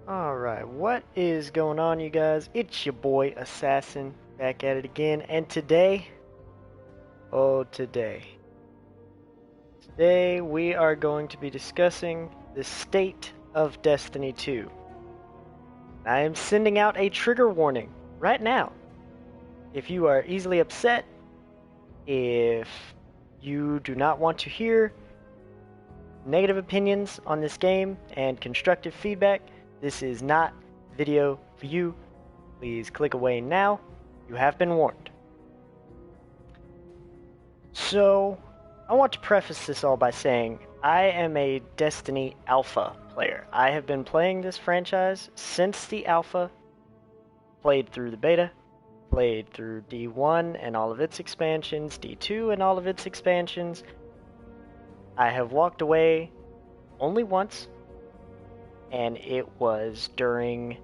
Alright, what is going on, you guys? It's your boy Assassin back at it again, and today, today we are going to be discussing the state of Destiny 2. I am sending out a trigger warning right now. If you are easily upset, if you do not want to hear negative opinions on this game and constructive feedback, this is not video for you. Please click away now. You have been warned. So, I want to preface this all by saying I am a Destiny Alpha player. I have been playing this franchise since the Alpha, played through the Beta, played through D1 and all of its expansions, D2 and all of its expansions. I have walked away only once, and it was during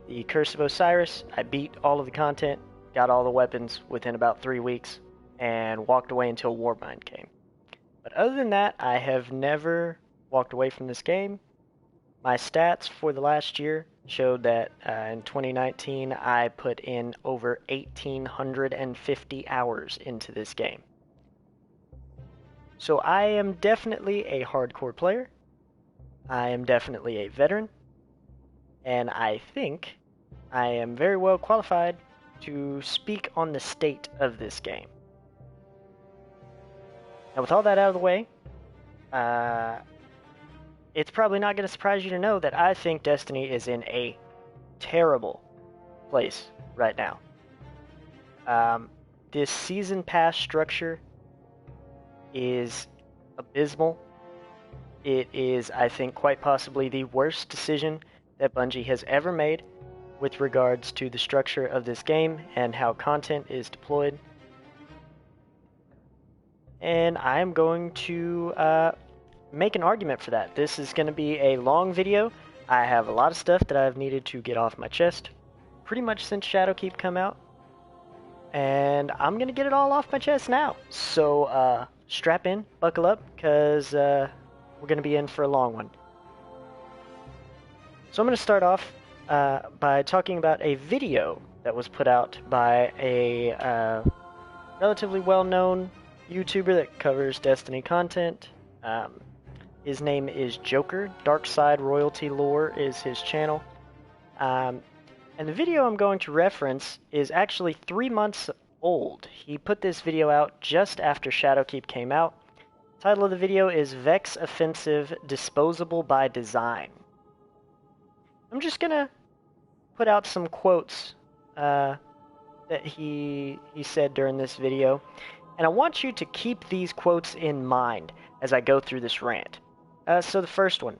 the Curse of Osiris. I beat all of the content, got all the weapons within about 3 weeks, and walked away until Warmind came. But other than that, I have never walked away from this game. My stats for the last year showed that in 2019 I put in over 1,850 hours into this game. So I am definitely a hardcore player. I am definitely a veteran, and I think I am very well qualified to speak on the state of this game. Now, with all that out of the way, it's probably not going to surprise you to know that I think Destiny is in a terrible place right now. This season pass structure is abysmal. It is, I think, quite possibly the worst decision that Bungie has ever made with regards to the structure of this game and how content is deployed. And I am going to make an argument for that. This is going to be a long video. I have a lot of stuff that I've needed to get off my chest pretty much since Shadowkeep come out. And I'm going to get it all off my chest now. So strap in, buckle up, because we're going to be in for a long one. So I'm going to start off by talking about a video that was put out by a relatively well-known YouTuber that covers Destiny content. His name is Joker. Darkside Royalty Lore is his channel. And the video I'm going to reference is actually 3 months old. He put this video out just after Shadowkeep came out. Title of the video is Vex Offensive Disposable by Design. I'm just gonna put out some quotes that he said during this video, and I want you to keep these quotes in mind as I go through this rant. So the first one.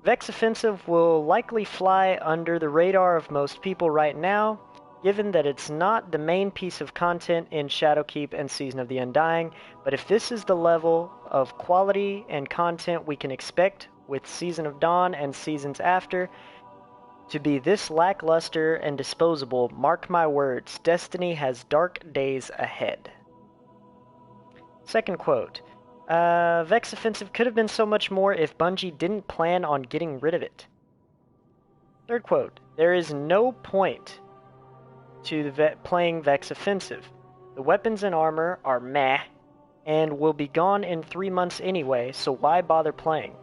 Vex Offensive will likely fly under the radar of most people right now, given that it's not the main piece of content in Shadowkeep and Season of the Undying, but if this is the level of quality and content we can expect with Season of Dawn and seasons after, to be this lackluster and disposable, mark my words, Destiny has dark days ahead. Second quote. Vex Offensive could have been so much more if Bungie didn't plan on getting rid of it. Third quote. There is no point to playing Vex Offensive. The weapons and armor are meh, and will be gone in 3 months anyway, so why bother playing?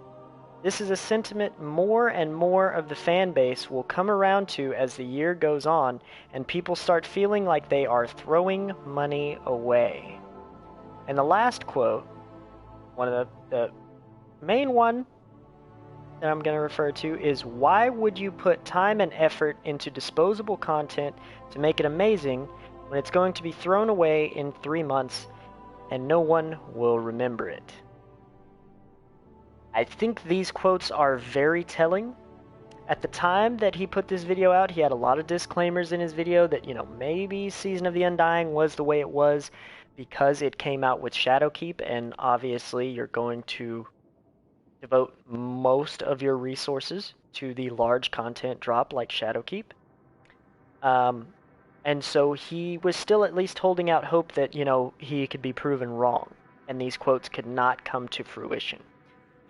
This is a sentiment more and more of the fan base will come around to as the year goes on, and people start feeling like they are throwing money away. And the last quote, one of the main one that I'm going to refer to is, why would you put time and effort into disposable content to make it amazing when it's going to be thrown away in 3 months and no one will remember it? I think these quotes are very telling. At the time that he put this video out, he had a lot of disclaimers in his video that, maybe Season of the Undying was the way it was because it came out with Shadowkeep, and obviously you're going to devote most of your resources to the large content drop like Shadowkeep. And so he was still at least holding out hope that, he could be proven wrong, and these quotes could not come to fruition.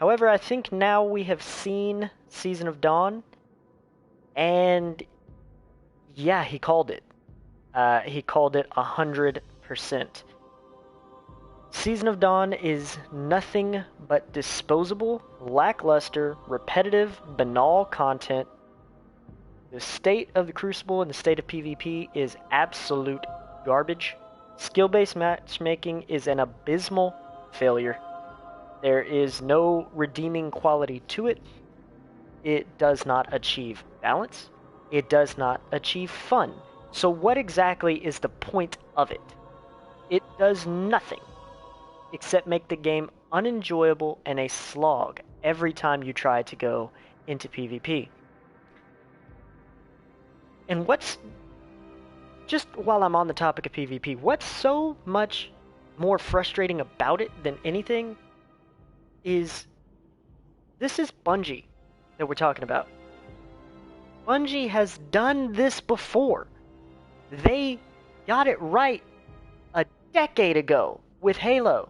However, I think now we have seen Season of Dawn, And yeah, he called it. He called it 100%. Season of Dawn is nothing but disposable, lackluster, repetitive, banal content. The state of the Crucible and the state of PvP is absolute garbage. Skill-based matchmaking is an abysmal failure. There is no redeeming quality to it. It does not achieve balance. It does not achieve fun. So what exactly is the point of it? It does nothing except make the game unenjoyable and a slog every time you try to go into PvP. And what's, just while I'm on the topic of PvP, what's so much more frustrating about it than anything is, this is Bungie that we're talking about. Bungie has done this before. They got it right a decade ago with Halo.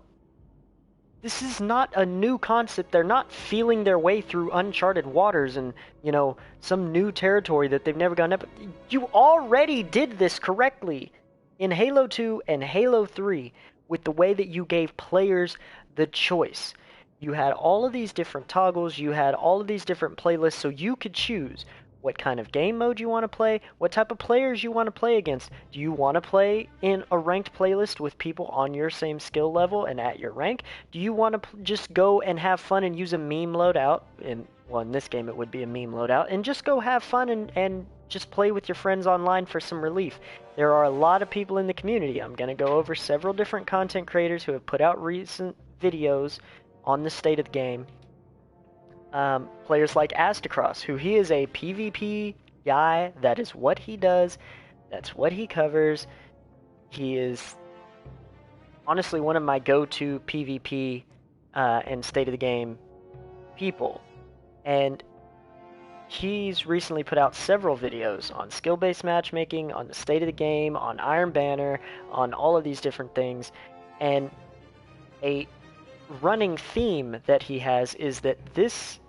This is not a new concept. They're not feeling their way through uncharted waters and, you know, some new territory that they've never gone up. You already did this correctly in Halo 2 and Halo 3 with the way that you gave players the choice. You had all of these different toggles, you had all of these different playlists, so you could choose what kind of game mode you want to play, what type of players you want to play against. Do you want to play in a ranked playlist with people on your same skill level and at your rank? Do you want to just go and have fun and use a meme loadout? Well, in this game it would be a meme loadout, and just go have fun and just play with your friends online for some relief. There are a lot of people in the community. I'm going to go over several different content creators who have put out recent videos on the state of the game. Players like Astacross, who he is a PvP guy. That is what he does. That's what he covers. He is honestly one of my go-to PvP and state of the game people. And he's recently put out several videos on skill-based matchmaking, on the state of the game, on Iron Banner, on all of these different things. And a running theme that he has is that this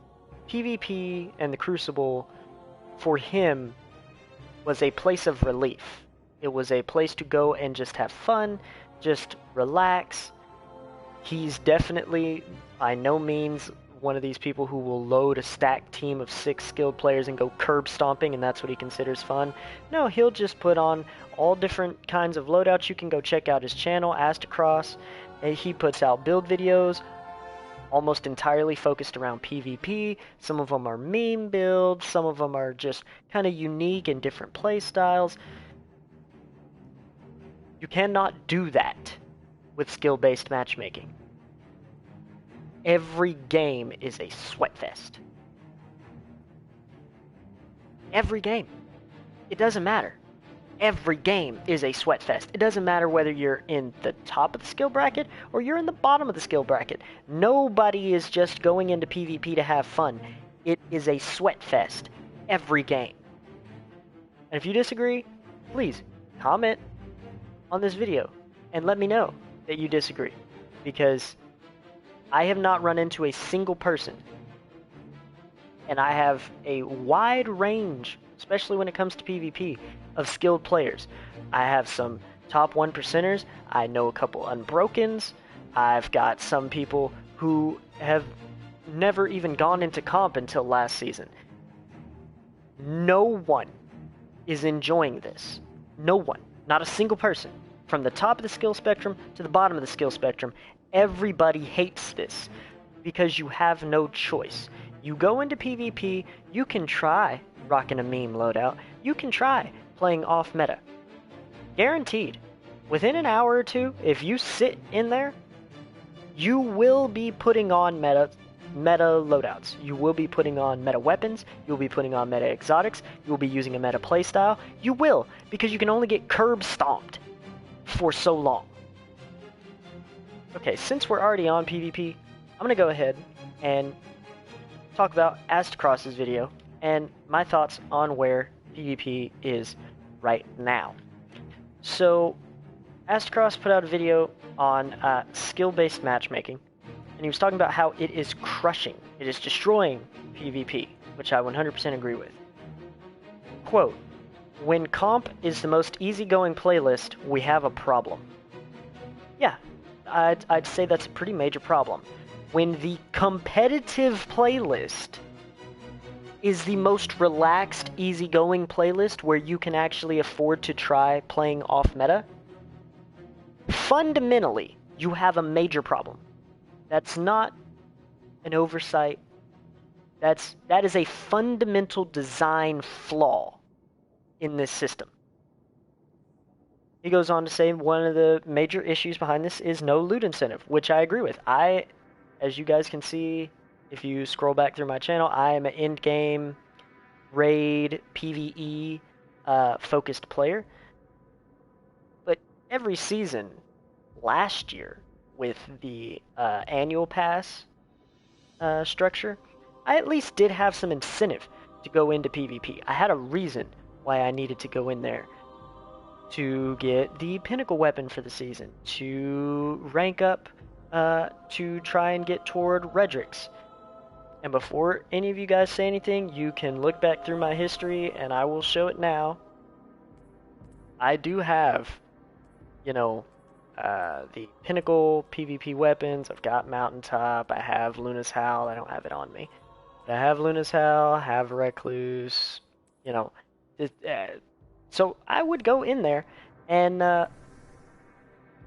PvP and the Crucible for him was a place of relief. It was a place to go and just have fun, just relax. He's definitely by no means one of these people who will load a stacked team of 6 skilled players and go curb stomping and that's what he considers fun. No, he'll just put on all different kinds of loadouts. You can go check out his channel, Astacross. He puts out build videos almost entirely focused around PvP. Some of them are meme builds, some of them are just kind of unique and different play styles. You cannot do that with skill-based matchmaking. Every game is a sweat fest. Every game. It doesn't matter. Every game is a sweat fest. It doesn't matter whether you're in the top of the skill bracket or you're in the bottom of the skill bracket. Nobody is just going into PvP to have fun. It is a sweat fest. Every game. And if you disagree, please comment on this video and let me know that you disagree. Because I have not run into a single person, and I have a wide range, especially when it comes to PvP, of skilled players. I have some top 1%ers, I know a couple unbrokens, I've got some people who have never even gone into comp until last season. No one is enjoying this. No one. Not a single person. From the top of the skill spectrum to the bottom of the skill spectrum, everybody hates this because you have no choice. You go into PvP, you can try rocking a meme loadout, you can try playing off meta. Guaranteed, within an hour or two, if you sit in there, you will be putting on meta loadouts. You will be putting on meta weapons, you'll be putting on meta exotics, you'll be using a meta playstyle. You will, because you can only get curb stomped for so long. Okay, since we're already on PvP, I'm going to go ahead and talk about Astacross's video and my thoughts on where PvP is right now. So, Astacross put out a video on skill-based matchmaking, and he was talking about how it is crushing, it is destroying PvP, which I 100% agree with. quote, "When comp is the most easygoing playlist, we have a problem." Yeah, I'd say that's a pretty major problem. When the competitive playlist is the most relaxed, easygoing playlist where you can actually afford to try playing off meta, fundamentally, you have a major problem. That's not an oversight. That is a fundamental design flaw in this system. He goes on to say one of the major issues behind this is no loot incentive, which I agree with. As you guys can see, if you scroll back through my channel, I am an end-game, raid, PvE focused player. But every season, last year, with the annual pass structure, I at least did have some incentive to go into PvP. I had a reason why I needed to go in there. To get the pinnacle weapon for the season, to rank up, to try and get toward Redrix. And before any of you guys say anything, you can look back through my history, and I will show it now. I do have, the pinnacle PvP weapons. I've got Mountaintop, I have Luna's Howl, I don't have it on me. But I have Luna's Howl, I have Recluse, so I would go in there, and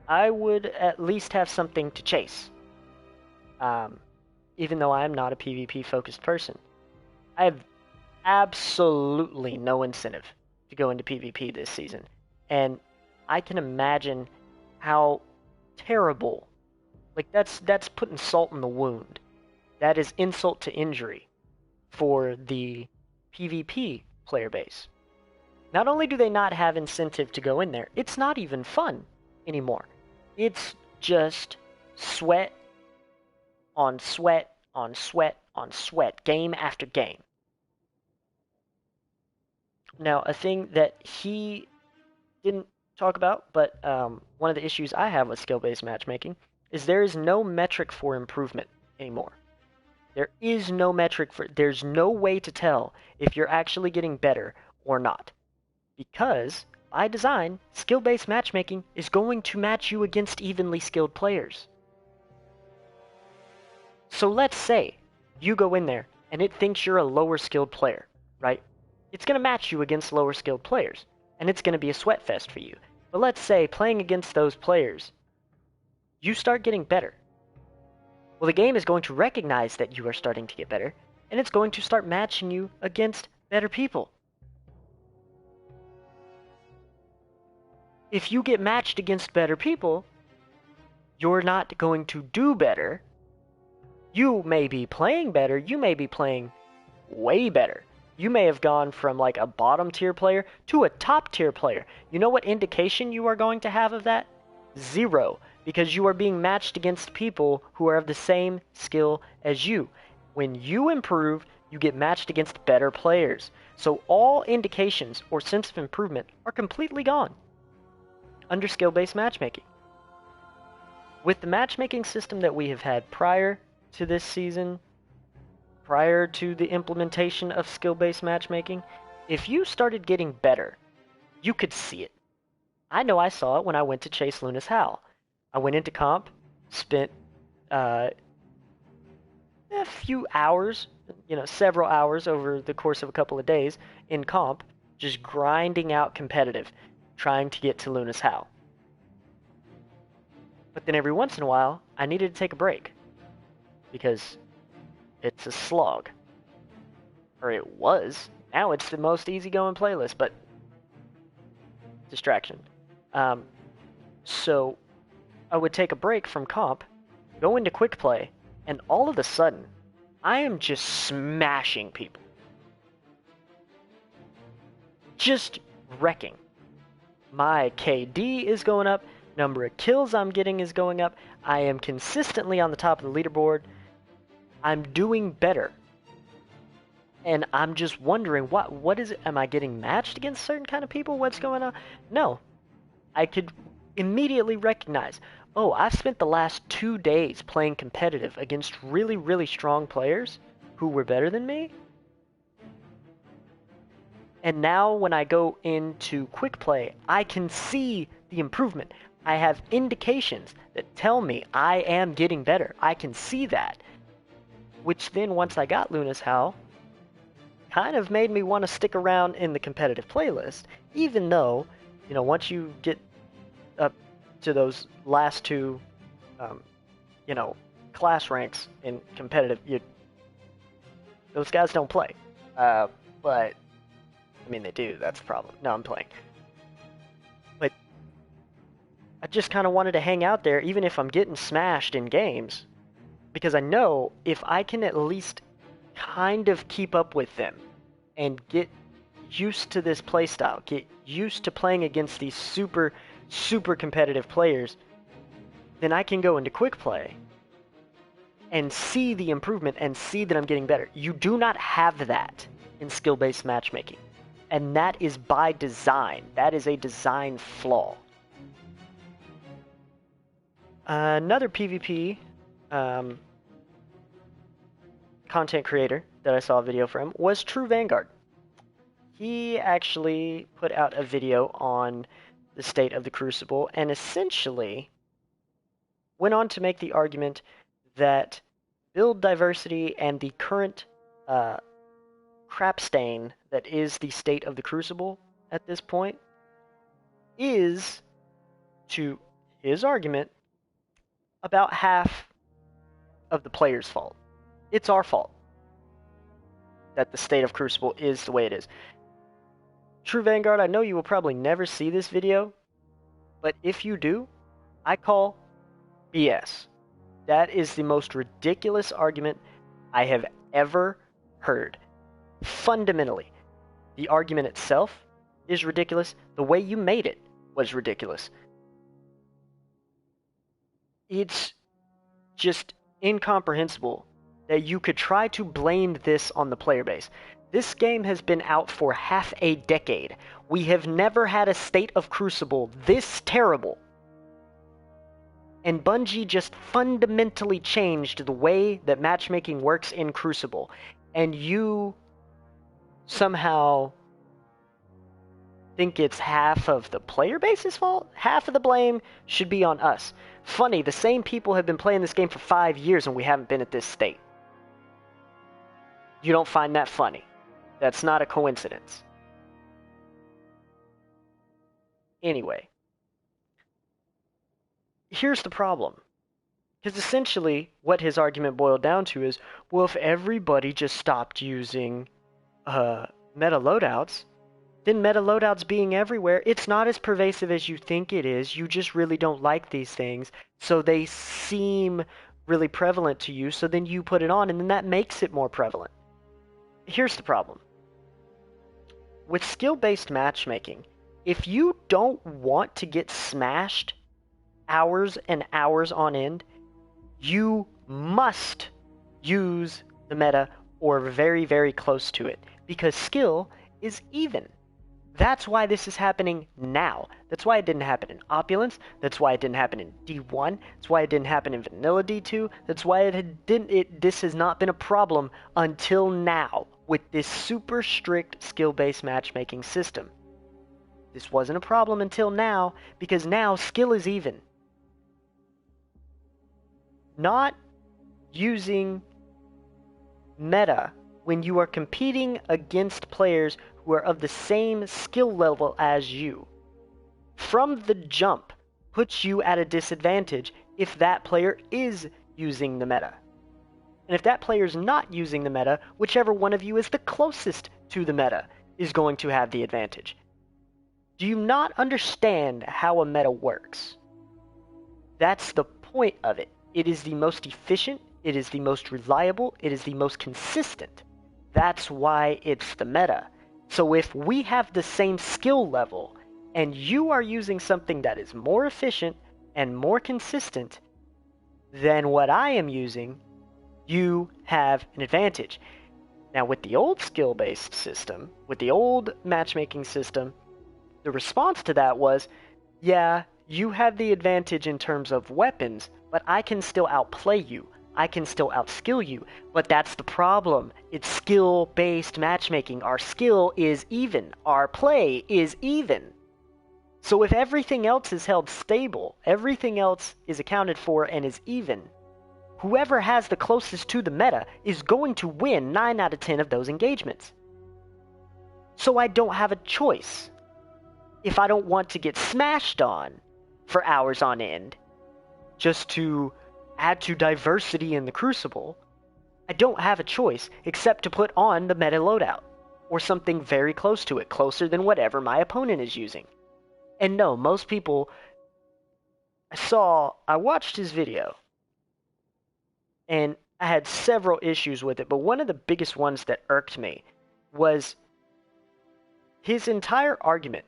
I would at least have something to chase. Even though I am not a PvP-focused person. I have absolutely no incentive to go into PvP this season. And I can imagine how terrible, that's putting salt in the wound. That is insult to injury for the PvP player base. Not only do they not have incentive to go in there, it's not even fun anymore. It's just sweat on sweat on sweat on sweat, game after game. Now, a thing that he didn't talk about, but one of the issues I have with skill-based matchmaking is there is no metric for improvement anymore. There is no metric there's no way to tell if you're actually getting better or not. Because, by design, skill-based matchmaking is going to match you against evenly skilled players. So let's say you go in there and it thinks you're a lower skilled player, right? It's going to match you against lower skilled players, and it's going to be a sweat fest for you. But let's say playing against those players, you start getting better. Well, the game is going to recognize that you are starting to get better, and it's going to start matching you against better people. If you get matched against better people, you're not going to do better. You may be playing better, you may be playing way better. You may have gone from like a bottom tier player to a top tier player. You know what indication you are going to have of that? Zero, because you are being matched against people who are of the same skill as you. When you improve, you get matched against better players. So all indications or sense of improvement are completely gone under skill-based matchmaking. With the matchmaking system that we have had prior to this season, prior to the implementation of skill-based matchmaking, if you started getting better, you could see it. I know I saw it when I went to chase Luna's Howl. I went into comp, spent a few hours, several hours over the course of a couple of days in comp, just grinding out competitive, trying to get to Luna's Howl. But then every once in a while, I needed to take a break, because it's a slog. Or it was. Now it's the most easygoing playlist, but distraction. So I would take a break from comp, go into quick play, and all of a sudden, I am just smashing people. Just wrecking. My KD is going up, number of kills I'm getting is going up, I am consistently on the top of the leaderboard, I'm doing better. And I'm just wondering, what is it? Am I getting matched against certain kind of people? What's going on? No. I could immediately recognize, oh, I've spent the last 2 days playing competitive against really, really strong players who were better than me. And now when I go into quick play, I can see the improvement. I have indications that tell me I am getting better. I can see that. Which then, once I got Luna's Howl, kind of made me want to stick around in the competitive playlist, even though, once you get up to those last two, class ranks in competitive, those guys don't play. But, I mean, they do, that's the problem. No, I'm playing. But I just kind of wanted to hang out there, even if I'm getting smashed in games, because I know if I can at least kind of keep up with them and get used to this playstyle, get used to playing against these super, super competitive players, then I can go into quick play and see the improvement and see that I'm getting better. You do not have that in skill-based matchmaking. And that is by design. That is a design flaw. Another PvP content creator that I saw a video from was True Vanguard. He actually put out a video on the state of the Crucible and essentially went on to make the argument that build diversity and the current crap stain that is the state of the Crucible at this point is, to his argument, about half of the player's fault. It's our fault that the state of Crucible is the way it is. True Vanguard, I know you will probably never see this video, but if you do, I call BS. That is the most ridiculous argument I have ever heard. Fundamentally, the argument itself is ridiculous. The way you made it was ridiculous. It's just incomprehensible that you could try to blame this on the player base. This game has been out for half a decade. We have never had a state of Crucible this terrible. And Bungie just fundamentally changed the way that matchmaking works in Crucible. And you somehow think it's half of the player base's fault? Half of the blame should be on us. Funny, the same people have been playing this game for 5 years and we haven't been at this state. You don't find that funny. That's not a coincidence. Anyway. Here's the problem. Because essentially, what his argument boiled down to is, well, if everybody just stopped using meta loadouts, then meta loadouts being everywhere, it's not as pervasive as you think it is. You just really don't like these things, so they seem really prevalent to you, so then you put it on, and then that makes it more prevalent. Here's the problem. With skill-based matchmaking, if you don't want to get smashed hours and hours on end, you must use the meta or very, very close to it, because skill is even. That's why this is happening now. That's why it didn't happen in Opulence. That's why it didn't happen in D1. That's why it didn't happen in Vanilla D2. That's why this has not been a problem until now with this super strict skill-based matchmaking system. This wasn't a problem until now, because now skill is even. Not using meta when you are competing against players who are of the same skill level as you, from the jump, puts you at a disadvantage if that player is using the meta. And if that player is not using the meta, whichever one of you is the closest to the meta is going to have the advantage. Do you not understand how a meta works? That's the point of it. It is the most efficient, it is the most reliable, it is the most consistent. That's why it's the meta. So if we have the same skill level, and you are using something that is more efficient and more consistent than what I am using, you have an advantage. Now with the old skill-based system, with the old matchmaking system, the response to that was, yeah, you have the advantage in terms of weapons, but I can still outplay you. I can still outskill you. But that's the problem. It's skill-based matchmaking. Our skill is even. Our play is even. So if everything else is held stable, everything else is accounted for and is even, whoever has the closest to the meta is going to win 9 out of 10 of those engagements. So I don't have a choice. If I don't want to get smashed on for hours on end, just to add to diversity in the Crucible, I don't have a choice except to put on the meta loadout, or something very close to it, closer than whatever my opponent is using. And no, most people, I watched his video, and I had several issues with it, but one of the biggest ones that irked me was his entire argument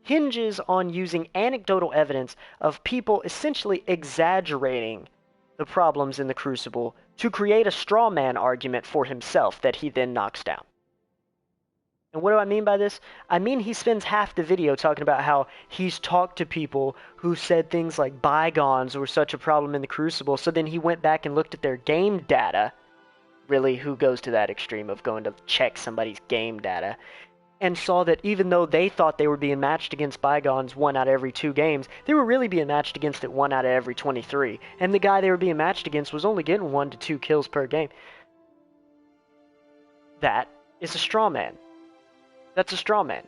hinges on using anecdotal evidence of people essentially exaggerating the problems in the Crucible to create a straw man argument for himself that he then knocks down. And what do I mean by this? I mean he spends half the video talking about how he's talked to people who said things like bygones were such a problem in the Crucible, so then he went back and looked at their game data. Really, who goes to that extreme of going to check somebody's game data? And saw that even though they thought they were being matched against bygones 1 out of every 2 games, they were really being matched against it 1 out of every 23. And the guy they were being matched against was only getting 1 to 2 kills per game. That is a straw man. That's a straw man.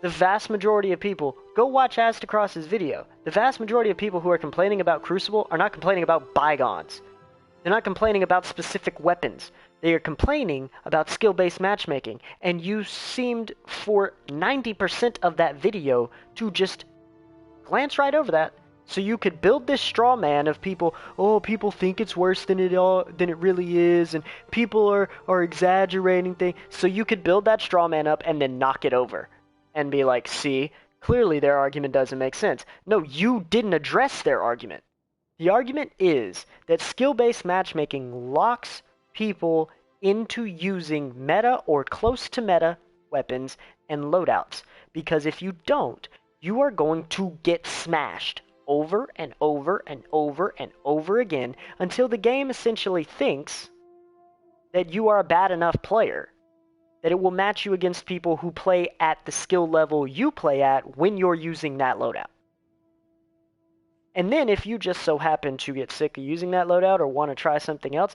The vast majority of people, go watch Astacross's video. The vast majority of people who are complaining about Crucible are not complaining about bygones. They're not complaining about specific weapons. They are complaining about skill-based matchmaking, and you seemed for 90% of that video to just glance right over that, so you could build this straw man of people. Oh, people think it's worse than it really is, and people are exaggerating things. So you could build that straw man up and then knock it over, and be like, see, clearly their argument doesn't make sense. No, you didn't address their argument. The argument is that skill-based matchmaking locks people into using meta or close to meta weapons and loadouts, because if you don't, you are going to get smashed over and over and over and over again until the game essentially thinks that you are a bad enough player that it will match you against people who play at the skill level you play at when you're using that loadout. And then if you just so happen to get sick of using that loadout or want to try something else,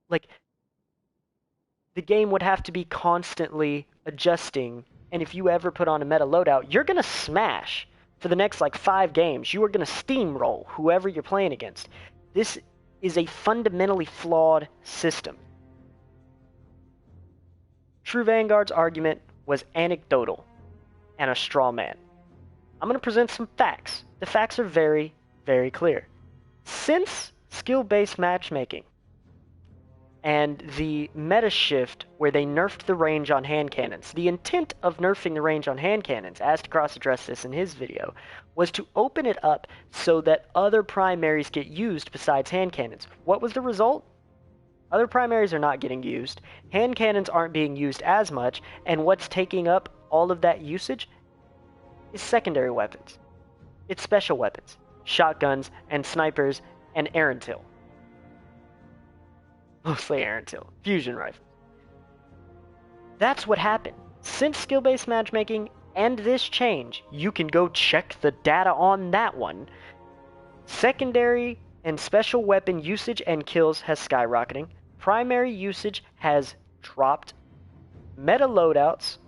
like, the game would have to be constantly adjusting, and if you ever put on a meta loadout, you're going to smash for the next, 5 games. You are going to steamroll whoever you're playing against. This is a fundamentally flawed system. True Vanguard's argument was anecdotal and a straw man. I'm going to present some facts. The facts are very, very clear. Since skill-based matchmaking and the meta shift where they nerfed the range on hand cannons, the intent of nerfing the range on hand cannons, Astacross addressed this in his video, was to open it up so that other primaries get used besides hand cannons. What was the result? Other primaries are not getting used, hand cannons aren't being used as much, and what's taking up all of that usage is secondary weapons. It's special weapons, shotguns, and snipers, and Errantil. Mostly Errantil, fusion rifles. That's what happened. Since skill-based matchmaking and this change, you can go check the data on that one. Secondary and special weapon usage and kills has skyrocketing. Primary usage has dropped. Meta loadouts,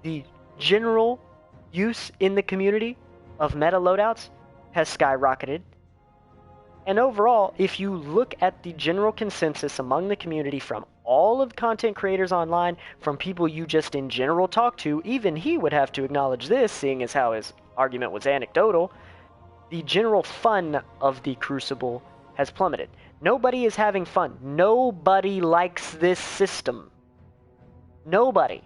the general use in the community of meta loadouts, has skyrocketed. And overall, if you look at the general consensus among the community from all of the content creators online, from people you just in general talk to, even he would have to acknowledge this, seeing as how his argument was anecdotal, the general fun of the Crucible has plummeted. Nobody is having fun. Nobody likes this system. Nobody.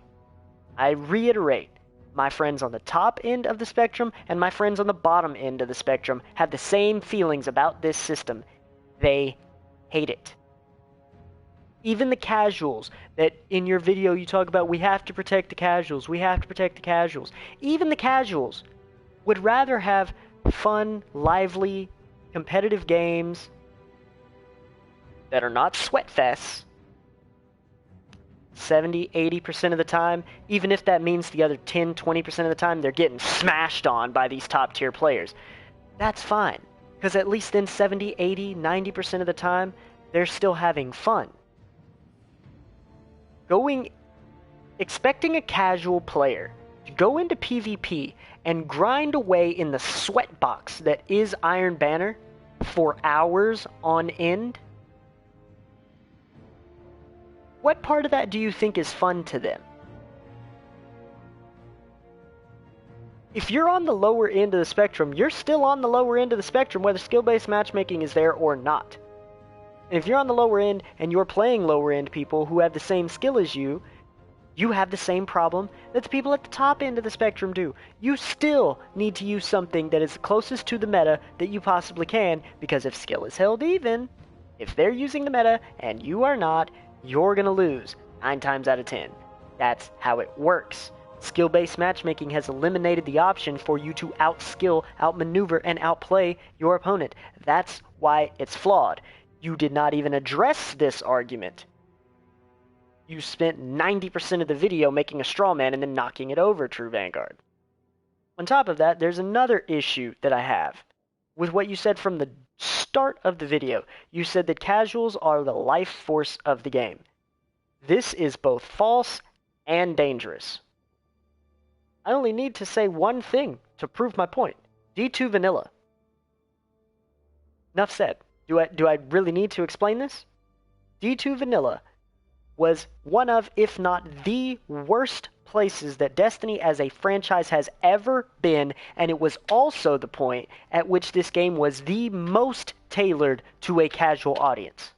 I reiterate, my friends on the top end of the spectrum and my friends on the bottom end of the spectrum have the same feelings about this system. They hate it. Even the casuals that in your video you talk about, we have to protect the casuals, we have to protect the casuals. Even the casuals would rather have fun, lively, competitive games that are not sweat fests 70-80% of the time, even if that means the other 10-20% of the time they're getting smashed on by these top tier players. That's fine, because at least then 70-80-90% of the time they're still having fun. Expecting a casual player to go into PvP and grind away in the sweat box that is Iron Banner for hours on end, what part of that do you think is fun to them? If you're on the lower end of the spectrum, you're still on the lower end of the spectrum whether skill-based matchmaking is there or not. And if you're on the lower end and you're playing lower end people who have the same skill as you have the same problem that the people at the top end of the spectrum do. You still need to use something that is closest to the meta that you possibly can, because if skill is held even, if they're using the meta and you are not, you're going to lose 9 times out of 10. That's how it works. Skill-based matchmaking has eliminated the option for you to outskill, outmaneuver, and outplay your opponent. That's why it's flawed. You did not even address this argument. You spent 90% of the video making a straw man and then knocking it over, True Vanguard. On top of that, there's another issue that I have with what you said from the start of the video. You said that casuals are the life force of the game. This is both false and dangerous. I only need to say one thing to prove my point. D2 Vanilla. Enough said. Do I really need to explain this? D2 Vanilla was one of, if not the worst places that Destiny as a franchise has ever been, and it was also the point at which this game was the most tailored to a casual audience.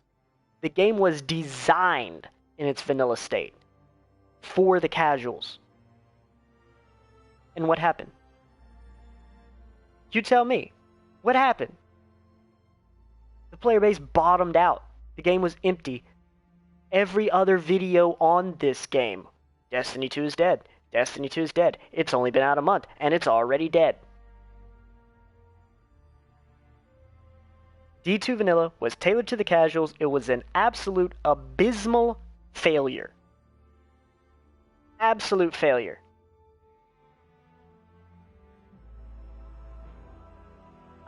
The game was designed in its vanilla state for the casuals. And what happened? You tell me. What happened? The player base bottomed out. The game was empty. Every other video on this game, Destiny 2 is dead. Destiny 2 is dead. It's only been out a month, and it's already dead. D2 Vanilla was tailored to the casuals. It was an absolute abysmal failure. Absolute failure.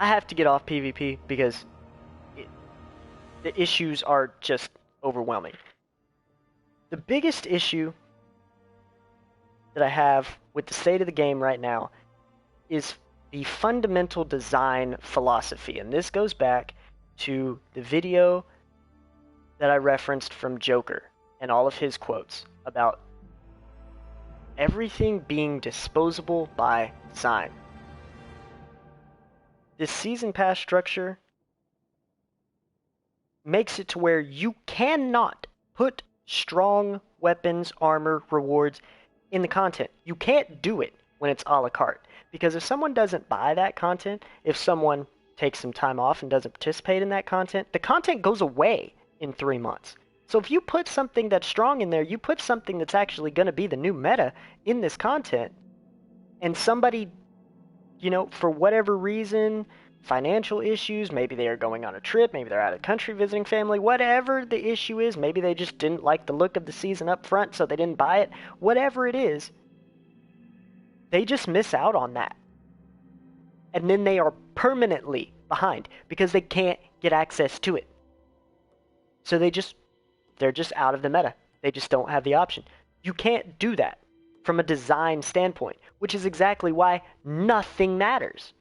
I have to get off PvP because the issues are just overwhelming. The biggest issue that I have with the state of the game right now is the fundamental design philosophy. And this goes back to the video that I referenced from Joker and all of his quotes about everything being disposable by design. This season pass structure makes it to where you cannot put strong weapons, armor, rewards in the content. You can't do it when it's a la carte. Because if someone doesn't buy that content, if someone takes some time off and doesn't participate in that content, the content goes away in 3 months. So if you put something that's strong in there, you put something that's actually going to be the new meta in this content, and somebody, for whatever reason, financial issues, maybe they are going on a trip, maybe they're out of the country visiting family, whatever the issue is, maybe they just didn't like the look of the season up front, so they didn't buy it, whatever it is, they just miss out on that. And then they are permanently behind because they can't get access to it. So they're just out of the meta. They just don't have the option. You can't do that from a design standpoint, which is exactly why nothing matters.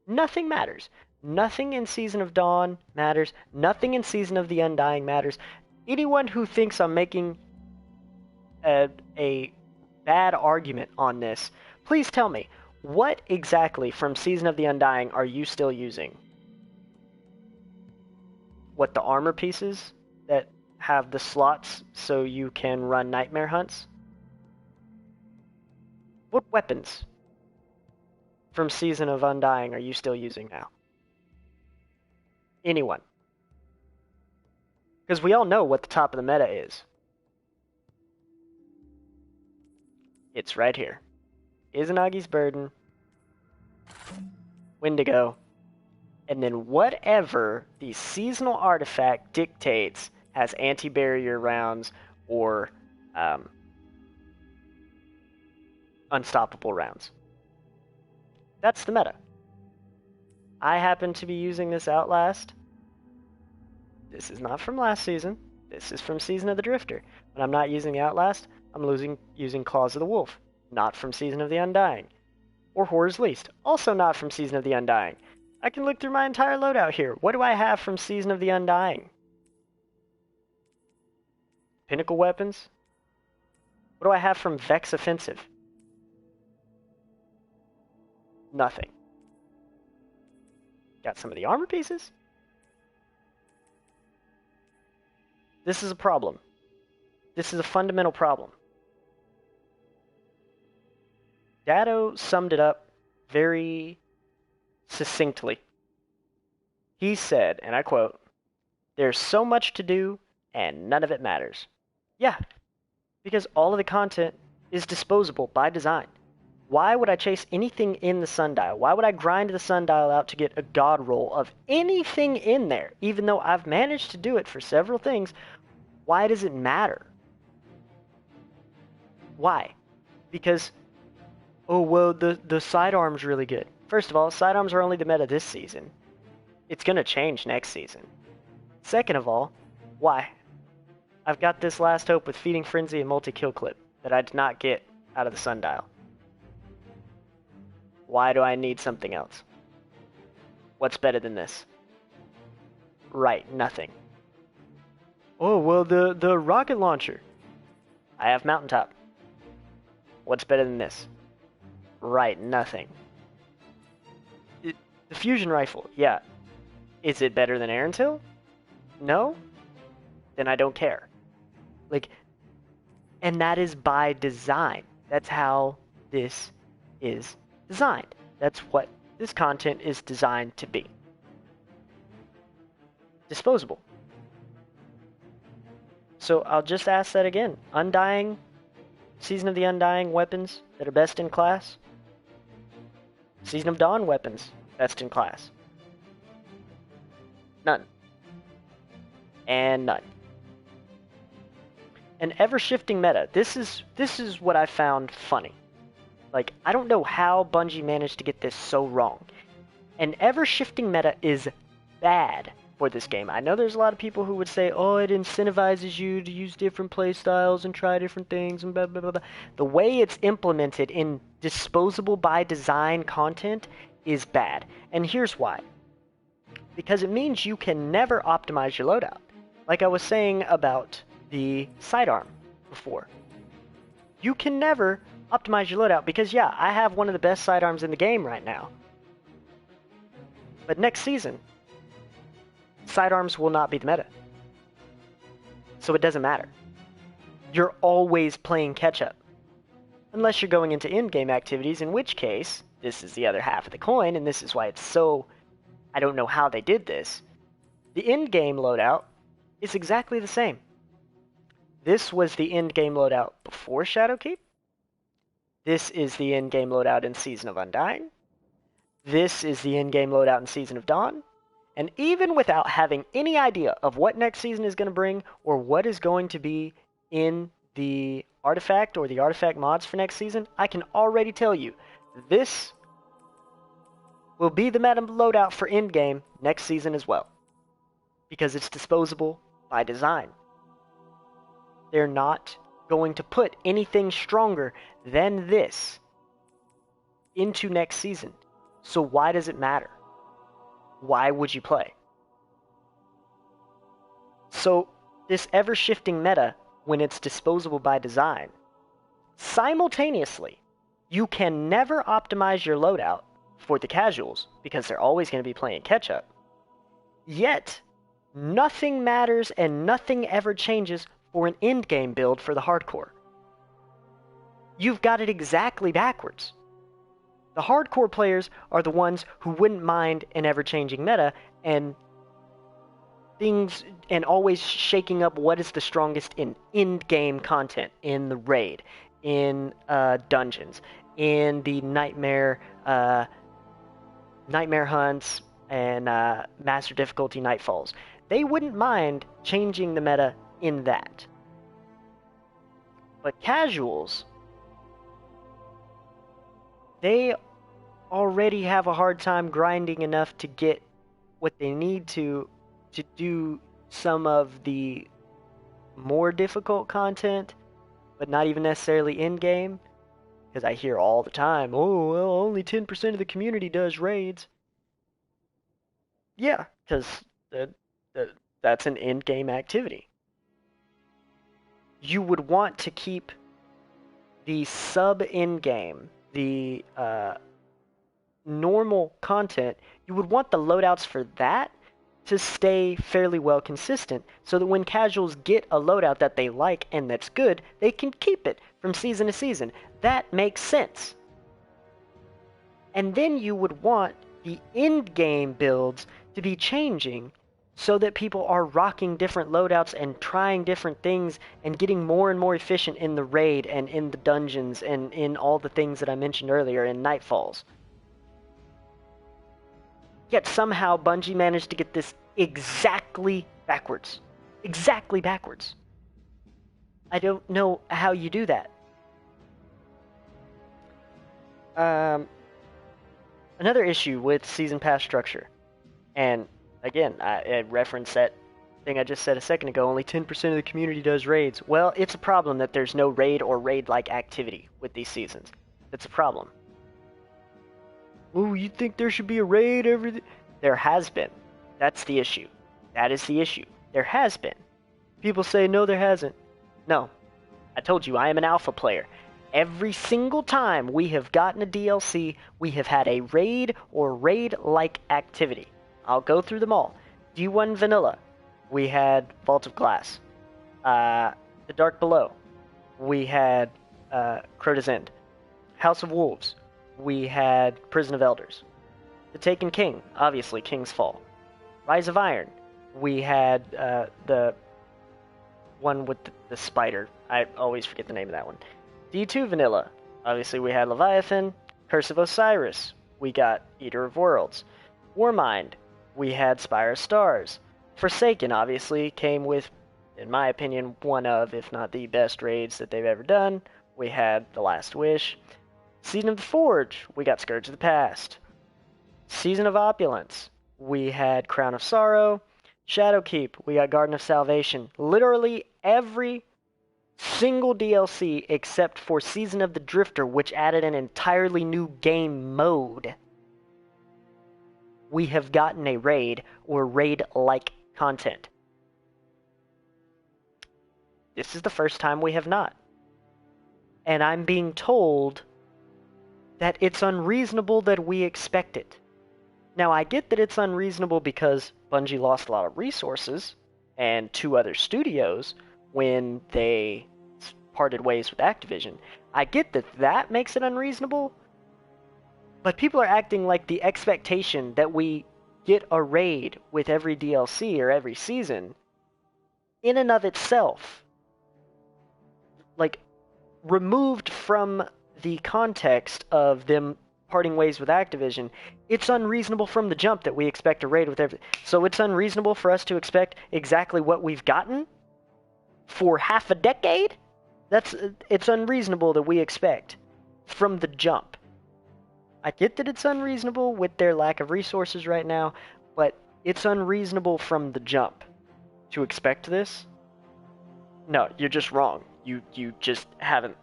Nothing matters. Nothing in Season of Dawn matters. Nothing in Season of the Undying matters. Anyone who thinks I'm making a bad argument on this, please tell me, what exactly from Season of the Undying are you still using? What, the armor pieces that have the slots so you can run nightmare hunts? What weapons from Season of Undying are you still using now? Anyone? Because we all know what the top of the meta is. It's right here. Izanagi's Burden, Wendigo, and then whatever the seasonal artifact dictates has anti-barrier rounds or unstoppable rounds. That's the meta. I happen to be using this Outlast. This is not from last season. This is from Season of the Drifter. When I'm not using the Outlast, I'm using Claws of the Wolf. Not from Season of the Undying. Or Horror's Least. Also not from Season of the Undying. I can look through my entire loadout here. What do I have from Season of the Undying? Pinnacle weapons? What do I have from Vex Offensive? Nothing. Got some of the armor pieces? This is a problem. This is a fundamental problem. Dado summed it up very succinctly. He said, and I quote, "There's so much to do, and none of it matters." Yeah, because all of the content is disposable by design. Why would I chase anything in the sundial? Why would I grind the sundial out to get a god roll of anything in there? Even though I've managed to do it for several things, why does it matter? Why? Because, oh, well, the sidearm's really good. First of all, sidearms are only the meta this season. It's going to change next season. Second of all, why? I've got this last hope with Feeding Frenzy and multi-kill clip that I did not get out of the sundial. Why do I need something else? What's better than this? Right, nothing. Oh, well, the rocket launcher. I have Mountaintop. What's better than this? Right, nothing. The fusion rifle, yeah. Is it better than Aaron's Hill? No? Then I don't care. And that is by design. That's how this is designed. That's what this content is designed to be. Disposable. So I'll just ask that again. Undying, Season of the Undying weapons that are best in class. Season of Dawn weapons, best in class. None. And none. An ever-shifting meta. This is what I found funny. I don't know how Bungie managed to get this so wrong. An ever-shifting meta is bad for this game. I know there's a lot of people who would say, oh, it incentivizes you to use different playstyles and try different things and blah, blah, blah, blah. The way it's implemented in disposable by design content is bad. And here's why. Because it means you can never optimize your loadout. Like I was saying about the sidearm before. You can never optimize your loadout because, yeah, I have one of the best sidearms in the game right now. But next season, sidearms will not be the meta. So it doesn't matter. You're always playing catch-up. Unless you're going into in-game activities, in which case, this is the other half of the coin, and this is why it's so... I don't know how they did this. The in-game loadout is exactly the same. This was the in-game loadout before Shadowkeep. This is the in-game loadout in Season of Undying. This is the in-game loadout in Season of Dawn. And even without having any idea of what next season is going to bring or what is going to be in the artifact or the artifact mods for next season, I can already tell you this will be the meta loadout for in-game next season as well. Because it's disposable by design. They're not going to put anything stronger than this into next season. So why does it matter? Why would you play? So this ever-shifting meta, when it's disposable by design, simultaneously, you can never optimize your loadout for the casuals because they're always going to be playing catch-up. Yet, nothing matters and nothing ever changes for an end-game build for the hardcore. You've got it exactly backwards. The hardcore players are the ones who wouldn't mind an ever-changing meta and things and always shaking up what is the strongest in end-game content, in the raid, in dungeons, in the nightmare hunts and master difficulty nightfalls. they wouldn't mind changing the meta in that. But casuals, they already have a hard time grinding enough to get what they need to do some of the more difficult content, but not even necessarily in-game. Because I hear all the time, oh, well, only 10% of the community does raids. Yeah, because that's an in-game activity. You would want to keep the sub-in-game, the normal content, you would want the loadouts for that to stay fairly well consistent, so that when casuals get a loadout that they like and that's good, they can keep it from season to season. That makes sense. And then you would want the in-game builds to be changing so that people are rocking different loadouts and trying different things and getting more and more efficient in the raid and in the dungeons and in all the things that I mentioned earlier in Nightfalls. Yet somehow Bungie managed to get this exactly backwards. Exactly backwards. I don't know how you do that. Another issue with season pass structure, and again, I referenced that thing I just said a second ago, only 10% of the community does raids. Well, it's a problem that there's no raid or raid-like activity with these seasons. That's a problem. Oh, you think there should be a raid every... There has been. That's the issue. That is the issue. There has been. People say, no, there hasn't. No. I told you, I am an alpha player. Every single time we have gotten a DLC, we have had a raid or raid-like activity. I'll go through them all. D1 Vanilla, we had Vault of Glass. The Dark Below, we had Crota's End. House of Wolves, we had Prison of Elders. The Taken King, obviously King's Fall. Rise of Iron, we had the one with the spider. I always forget the name of that one. D2 Vanilla, obviously we had Leviathan. Curse of Osiris, we got Eater of Worlds. Warmind, we had Spire of Stars. Forsaken, obviously, came with, in my opinion, one of, if not the best raids that they've ever done. We had The Last Wish. Season of the Forge, we got Scourge of the Past. Season of Opulence, we had Crown of Sorrow. Shadowkeep, we got Garden of Salvation. Literally every single DLC except for Season of the Drifter, which added an entirely new game mode. We have gotten a raid or raid-like content. This is the first time we have not. And I'm being told that it's unreasonable that we expect it. Now, I get that it's unreasonable because Bungie lost a lot of resources and 2 other studios when they parted ways with Activision. I get that that makes it unreasonable, but people are acting like the expectation that we get a raid with every DLC or every season in and of itself, like, removed from the context of them parting ways with Activision, it's unreasonable from the jump that we expect a raid with every... So it's unreasonable for us to expect exactly what we've gotten for half a decade? It's unreasonable that we expect from the jump. I get that it's unreasonable with their lack of resources right now, but it's unreasonable from the jump to expect this. No, you're just wrong. You just haven't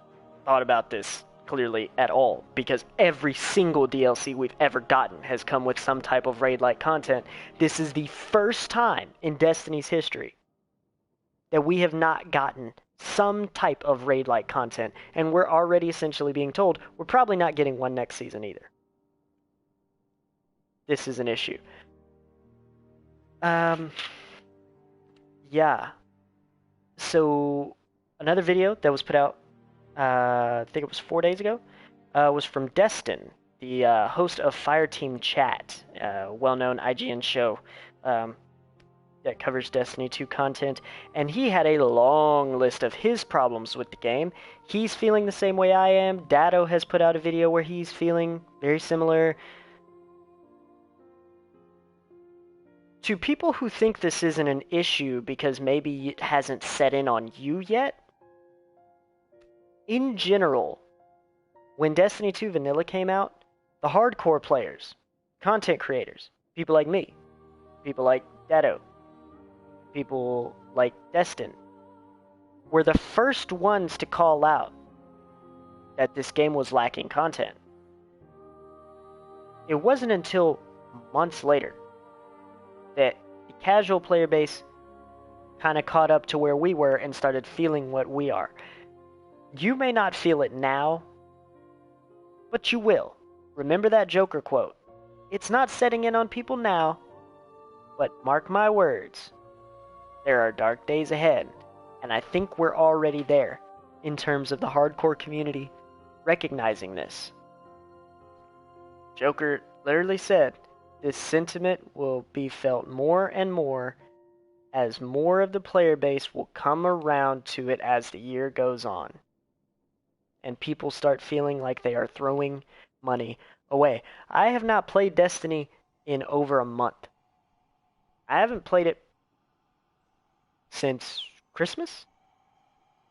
thought about this clearly at all, because every single DLC we've ever gotten has come with some type of raid-like content. This is the first time in Destiny's history that we have not gotten some type of raid-like content, and we're already essentially being told we're probably not getting one next season either. This is an issue. Yeah. So, another video that was put out, I think it was 4 days ago, was from Destin, the host of Fireteam Chat, a well-known IGN show that covers Destiny 2 content, and he had a long list of his problems with the game. He's feeling the same way I am. Dado has put out a video where he's feeling very similar. to people who think this isn't an issue because maybe it hasn't set in on you yet, in general, when Destiny 2 Vanilla came out, the hardcore players, content creators, people like me, people like Datto, people like Destin, were the first ones to call out that this game was lacking content. It wasn't until months later that the casual player base kind of caught up to where we were and started feeling what we are. You may not feel it now, but you will. Remember that Joker quote. It's not setting in on people now, but mark my words, there are dark days ahead, and I think we're already there in terms of the hardcore community recognizing this. Joker literally said, this sentiment will be felt more and more as more of the player base will come around to it as the year goes on. And people start feeling like they are throwing money away. I have not played Destiny in over a month. I haven't played it since Christmas?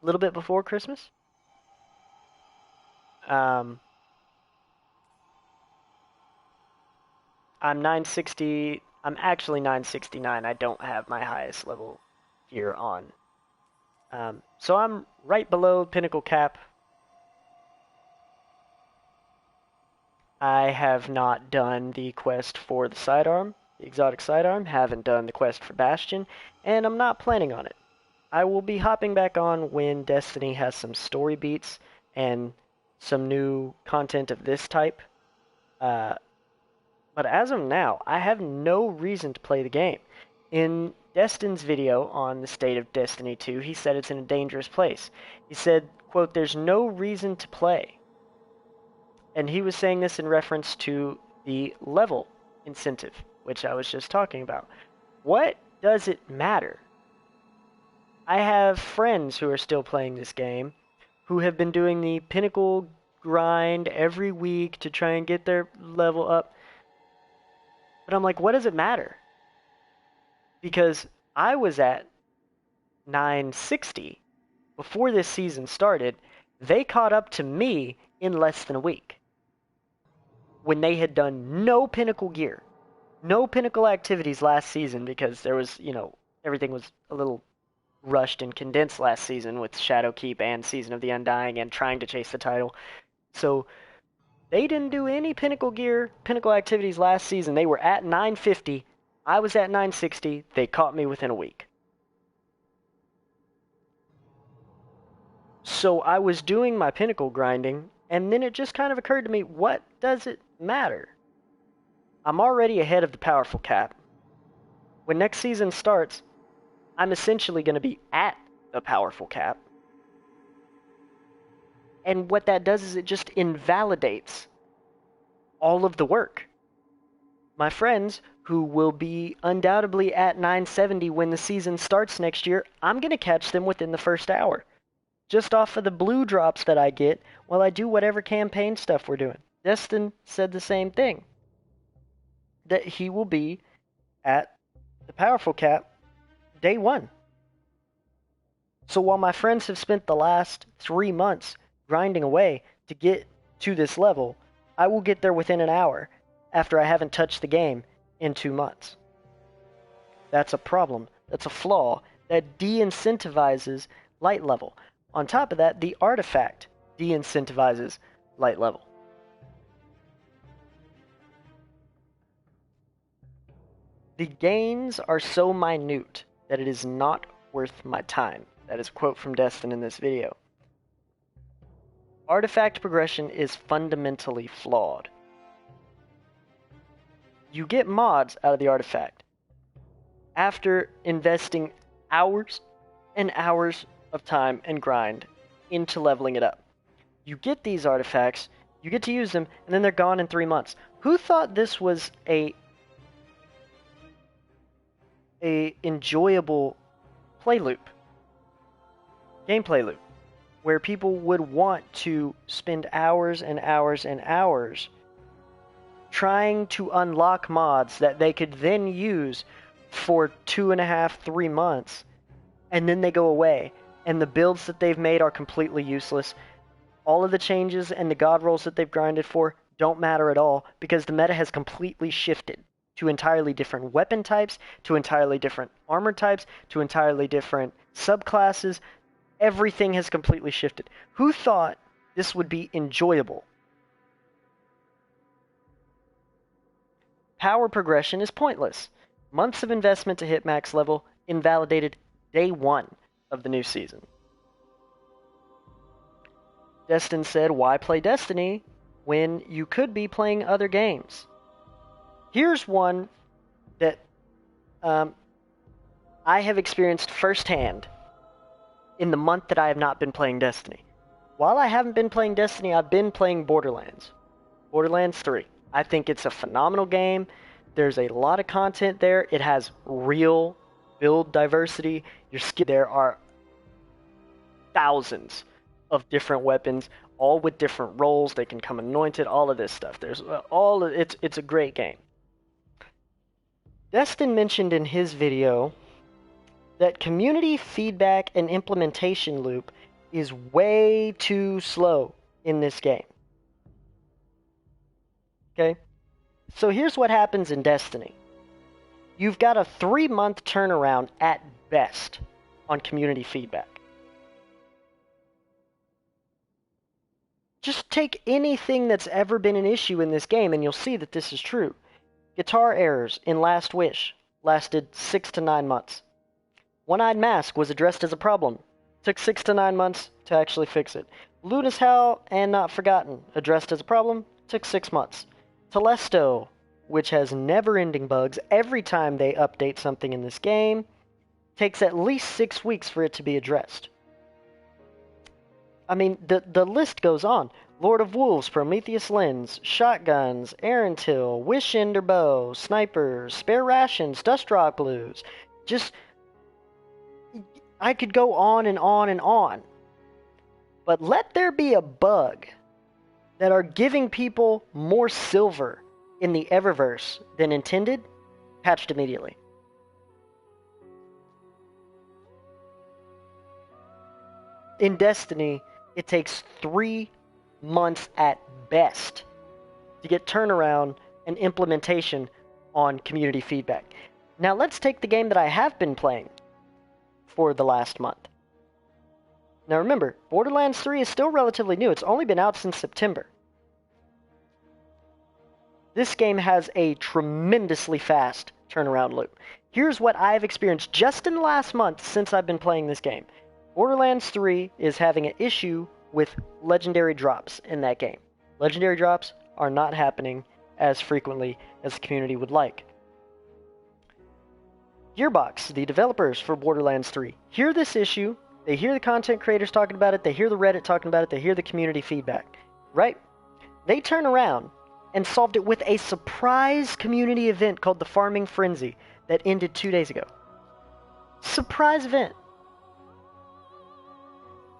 A little bit before Christmas? I'm 960. I'm actually 969. I don't have my highest level gear on. So I'm right below pinnacle cap. I have not done the quest for the sidearm, the exotic sidearm, haven't done the quest for Bastion, and I'm not planning on it. I will be hopping back on when Destiny has some story beats and some new content of this type. But as of now, I have no reason to play the game. In Destin's video on the state of Destiny 2, he said it's in a dangerous place. He said, quote, there's no reason to play. And he was saying this in reference to the level incentive, which I was just talking about. What does it matter? I have friends who are still playing this game who have been doing the pinnacle grind every week to try and get their level up. But I'm like, what does it matter? Because I was at 960 before this season started. They caught up to me in less than a week, when they had done no pinnacle gear, no pinnacle activities last season because there was, everything was a little rushed and condensed last season with Shadowkeep and Season of the Undying and trying to chase the title. So they didn't do any pinnacle gear, pinnacle activities last season. They were at 950. I was at 960. They caught me within a week. So I was doing my pinnacle grinding, and then it just kind of occurred to me, what does it matter? I'm already ahead of the powerful cap. When next season starts, I'm essentially going to be at the powerful cap. And what that does is it just invalidates all of the work. My friends who will be undoubtedly at 970 when the season starts next year, I'm going to catch them within the first hour, just off of the blue drops that I get while I do whatever campaign stuff we're doing. Destin said the same thing, that he will be at the powerful cap day one. So while my friends have spent the last 3 months grinding away to get to this level, I will get there within an hour after I haven't touched the game in 2 months. That's a problem. That's a flaw that de-incentivizes light level. On top of that, the artifact de-incentivizes light level. The gains are so minute that it is not worth my time. That is a quote from Destin in this video. Artifact progression is fundamentally flawed. You get mods out of the artifact after investing hours and hours of time and grind into leveling it up. You get these artifacts, you get to use them, and then they're gone in 3 months. Who thought this was a enjoyable play loop, gameplay loop, where people would want to spend hours and hours and hours trying to unlock mods that they could then use for 2.5, 3 months, and then they go away, and the builds that they've made are completely useless. All of the changes and the god rolls that they've grinded for don't matter at all, because the meta has completely shifted to entirely different weapon types, to entirely different armor types, to entirely different subclasses. Everything has completely shifted. Who thought this would be enjoyable? Power progression is pointless. Months of investment to hit max level invalidated day one of the new season. Destin said, why play Destiny when you could be playing other games? Here's one that I have experienced firsthand in the month that I have not been playing Destiny. While I haven't been playing Destiny, I've been playing Borderlands. Borderlands 3. I think it's a phenomenal game. There's a lot of content there. It has real build diversity. There are thousands of different weapons, all with different roles. They can come anointed, all of this stuff. It's a great game. Destin mentioned in his video that community feedback and implementation loop is way too slow in this game. Okay? So here's what happens in Destiny. You've got a 3-month turnaround at best on community feedback. Just take anything that's ever been an issue in this game and you'll see that this is true. Guitar errors in Last Wish lasted 6 to 9 months. One-Eyed Mask was addressed as a problem. Took 6 to 9 months to actually fix it. Luna's Howl and Not Forgotten, addressed as a problem, took 6 months. Telesto, which has never-ending bugs every time they update something in this game, takes at least 6 weeks for it to be addressed. I mean, the list goes on. Lord of Wolves, Prometheus Lens, Shotguns, Erentil, Wish Ender Bow, Snipers, Spare Rations, Dust Rock Blues. Just, I could go on and on and on. But let there be a bug that are giving people more silver in the Eververse than intended, patched immediately. In Destiny, it takes 3 months at best to get turnaround and implementation on community feedback. Now let's take the game that I have been playing for the last month. Now remember, Borderlands 3 is still relatively new. It's only been out since September. This game has a tremendously fast turnaround loop. Here's what I've experienced just in the last month since I've been playing this game. Borderlands 3 is having an issue with legendary drops in that game. Legendary drops are not happening as frequently as the community would like. Gearbox, the developers for Borderlands 3, hear this issue. They hear the content creators talking about it. They hear the Reddit talking about it. They hear the community feedback. Right? They turn around and solved it with a surprise community event called the Farming Frenzy that ended 2 days ago. Surprise event.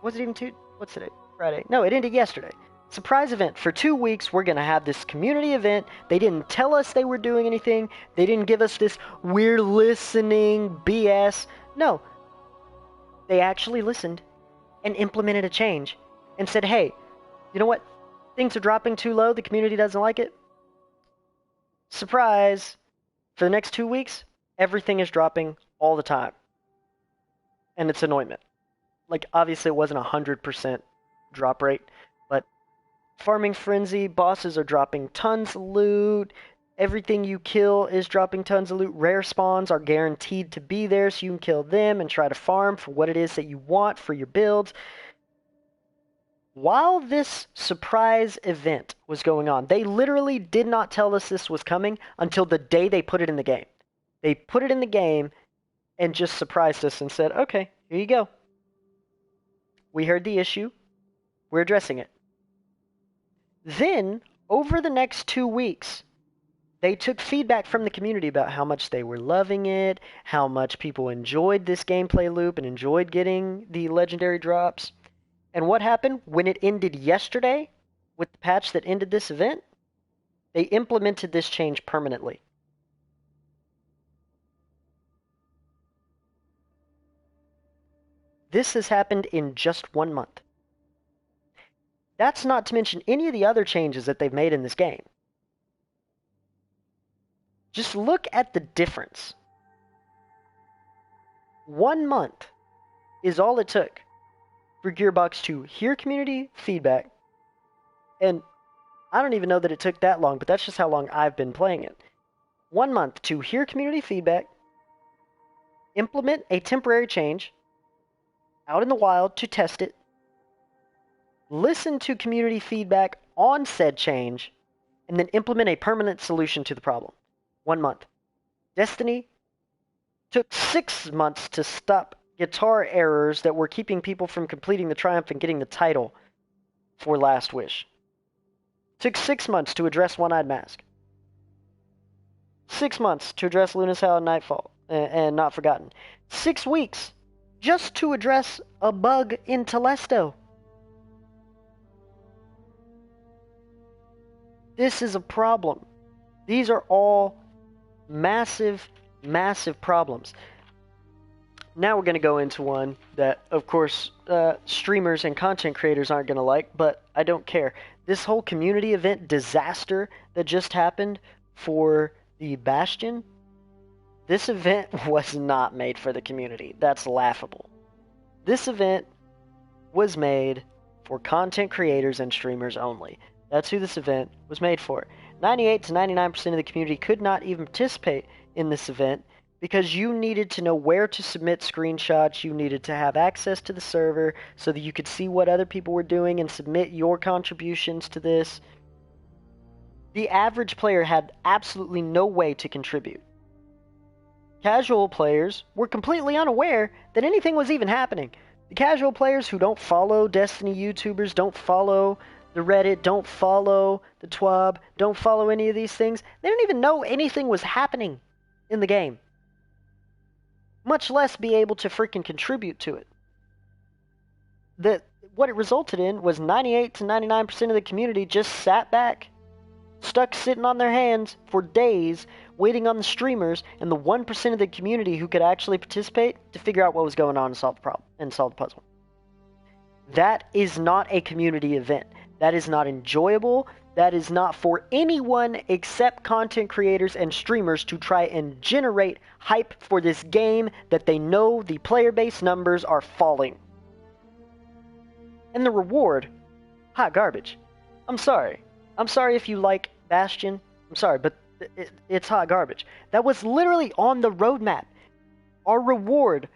Was it even what's today? Friday. No, it ended yesterday. Surprise event. For 2 weeks, we're going to have this community event. They didn't tell us they were doing anything. They didn't give us this we're listening BS. No. They actually listened and implemented a change and said, hey, you know what? Things are dropping too low. The community doesn't like it. Surprise. For the next 2 weeks, everything is dropping all the time. And it's anointment. Like, obviously it wasn't 100% drop rate, but Farming Frenzy, bosses are dropping tons of loot. Everything you kill is dropping tons of loot. Rare spawns are guaranteed to be there, so you can kill them and try to farm for what it is that you want for your builds. While this surprise event was going on, they literally did not tell us this was coming until the day they put it in the game. They put it in the game and just surprised us and said, okay, here you go. We heard the issue. We're addressing it. Then, over the next 2 weeks, they took feedback from the community about how much they were loving it, how much people enjoyed this gameplay loop and enjoyed getting the legendary drops. And what happened when it ended yesterday with the patch that ended this event? They implemented this change permanently. This has happened in just 1 month. That's not to mention any of the other changes that they've made in this game. Just look at the difference. 1 month is all it took for Gearbox to hear community feedback, and I don't even know that it took that long, but that's just how long I've been playing it. 1 month to hear community feedback, implement a temporary change out in the wild to test it, listen to community feedback on said change, and then implement a permanent solution to the problem. 1 month. Destiny took 6 months to stop guitar errors that were keeping people from completing the triumph and getting the title for Last Wish. Took 6 months to address One-Eyed Mask. 6 months to address Luna's Howl and Nightfall and Not Forgotten. 6 weeks just to address a bug in Telesto. This is a problem. These are all massive, massive problems. Now we're going to go into one that, of course, streamers and content creators aren't going to like, but I don't care. This whole community event disaster that just happened for the Bastion, this event was not made for the community. That's laughable. This event was made for content creators and streamers only. That's who this event was made for. 98 to 99% of the community could not even participate in this event because you needed to know where to submit screenshots. You needed to have access to the server so that you could see what other people were doing and submit your contributions to this. The average player had absolutely no way to contribute. Casual players were completely unaware that anything was even happening. The casual players who don't follow Destiny YouTubers, don't follow the Reddit, don't follow the TWAB, don't follow any of these things, they didn't even know anything was happening in the game. Much less be able to freaking contribute to it. What it resulted in was 98 to 99% of the community just sat back, stuck sitting on their hands for days, waiting on the streamers and the 1% of the community who could actually participate to figure out what was going on and solve the problem and solve the puzzle. That is not a community event. That is not enjoyable. That is not for anyone except content creators and streamers to try and generate hype for this game that they know the player base numbers are falling. And the reward, hot garbage. I'm sorry. I'm sorry if you like Bastion. I'm sorry, but it's hot garbage. That was literally on the roadmap. Our reward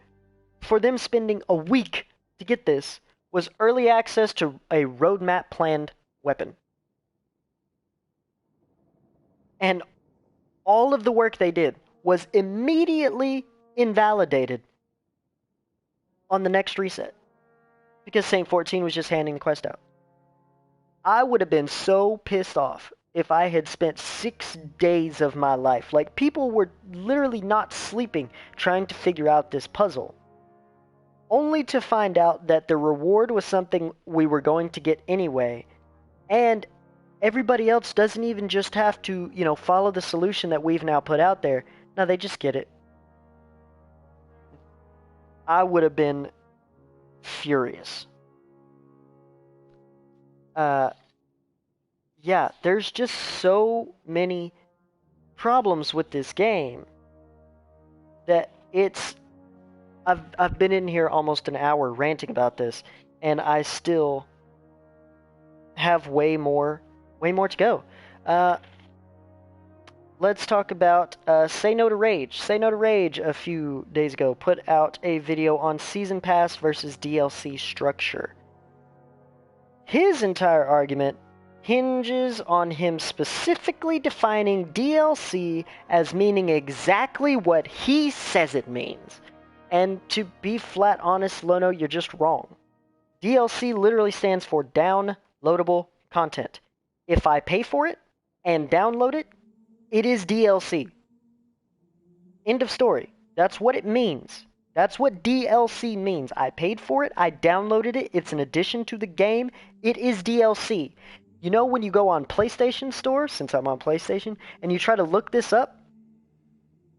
for them spending a week to get this was early access to a roadmap planned weapon. And all of the work they did was immediately invalidated on the next reset because Saint 14 was just handing the quest out. I would have been so pissed off if I had spent 6 days of my life. Like, people were literally not sleeping trying to figure out this puzzle, only to find out that the reward was something we were going to get anyway, and everybody else doesn't even just have to, follow the solution that we've now put out there. No, they just get it. I would have been furious. Yeah, there's just so many problems with this game that I've been in here almost an hour ranting about this, and I still have way more to go. Let's talk about Say No to Rage. Say No to Rage a few days ago put out a video on Season Pass versus DLC structure. His entire argument hinges on him specifically defining DLC as meaning exactly what he says it means. And to be flat honest, Lono, you're just wrong. DLC literally stands for downloadable content. If I pay for it and download it, it is DLC. End of story. That's what it means. That's what DLC means. I paid for it, I downloaded it, it's an addition to the game, it is DLC. You know, when you go on PlayStation Store, since I'm on PlayStation, and you try to look this up,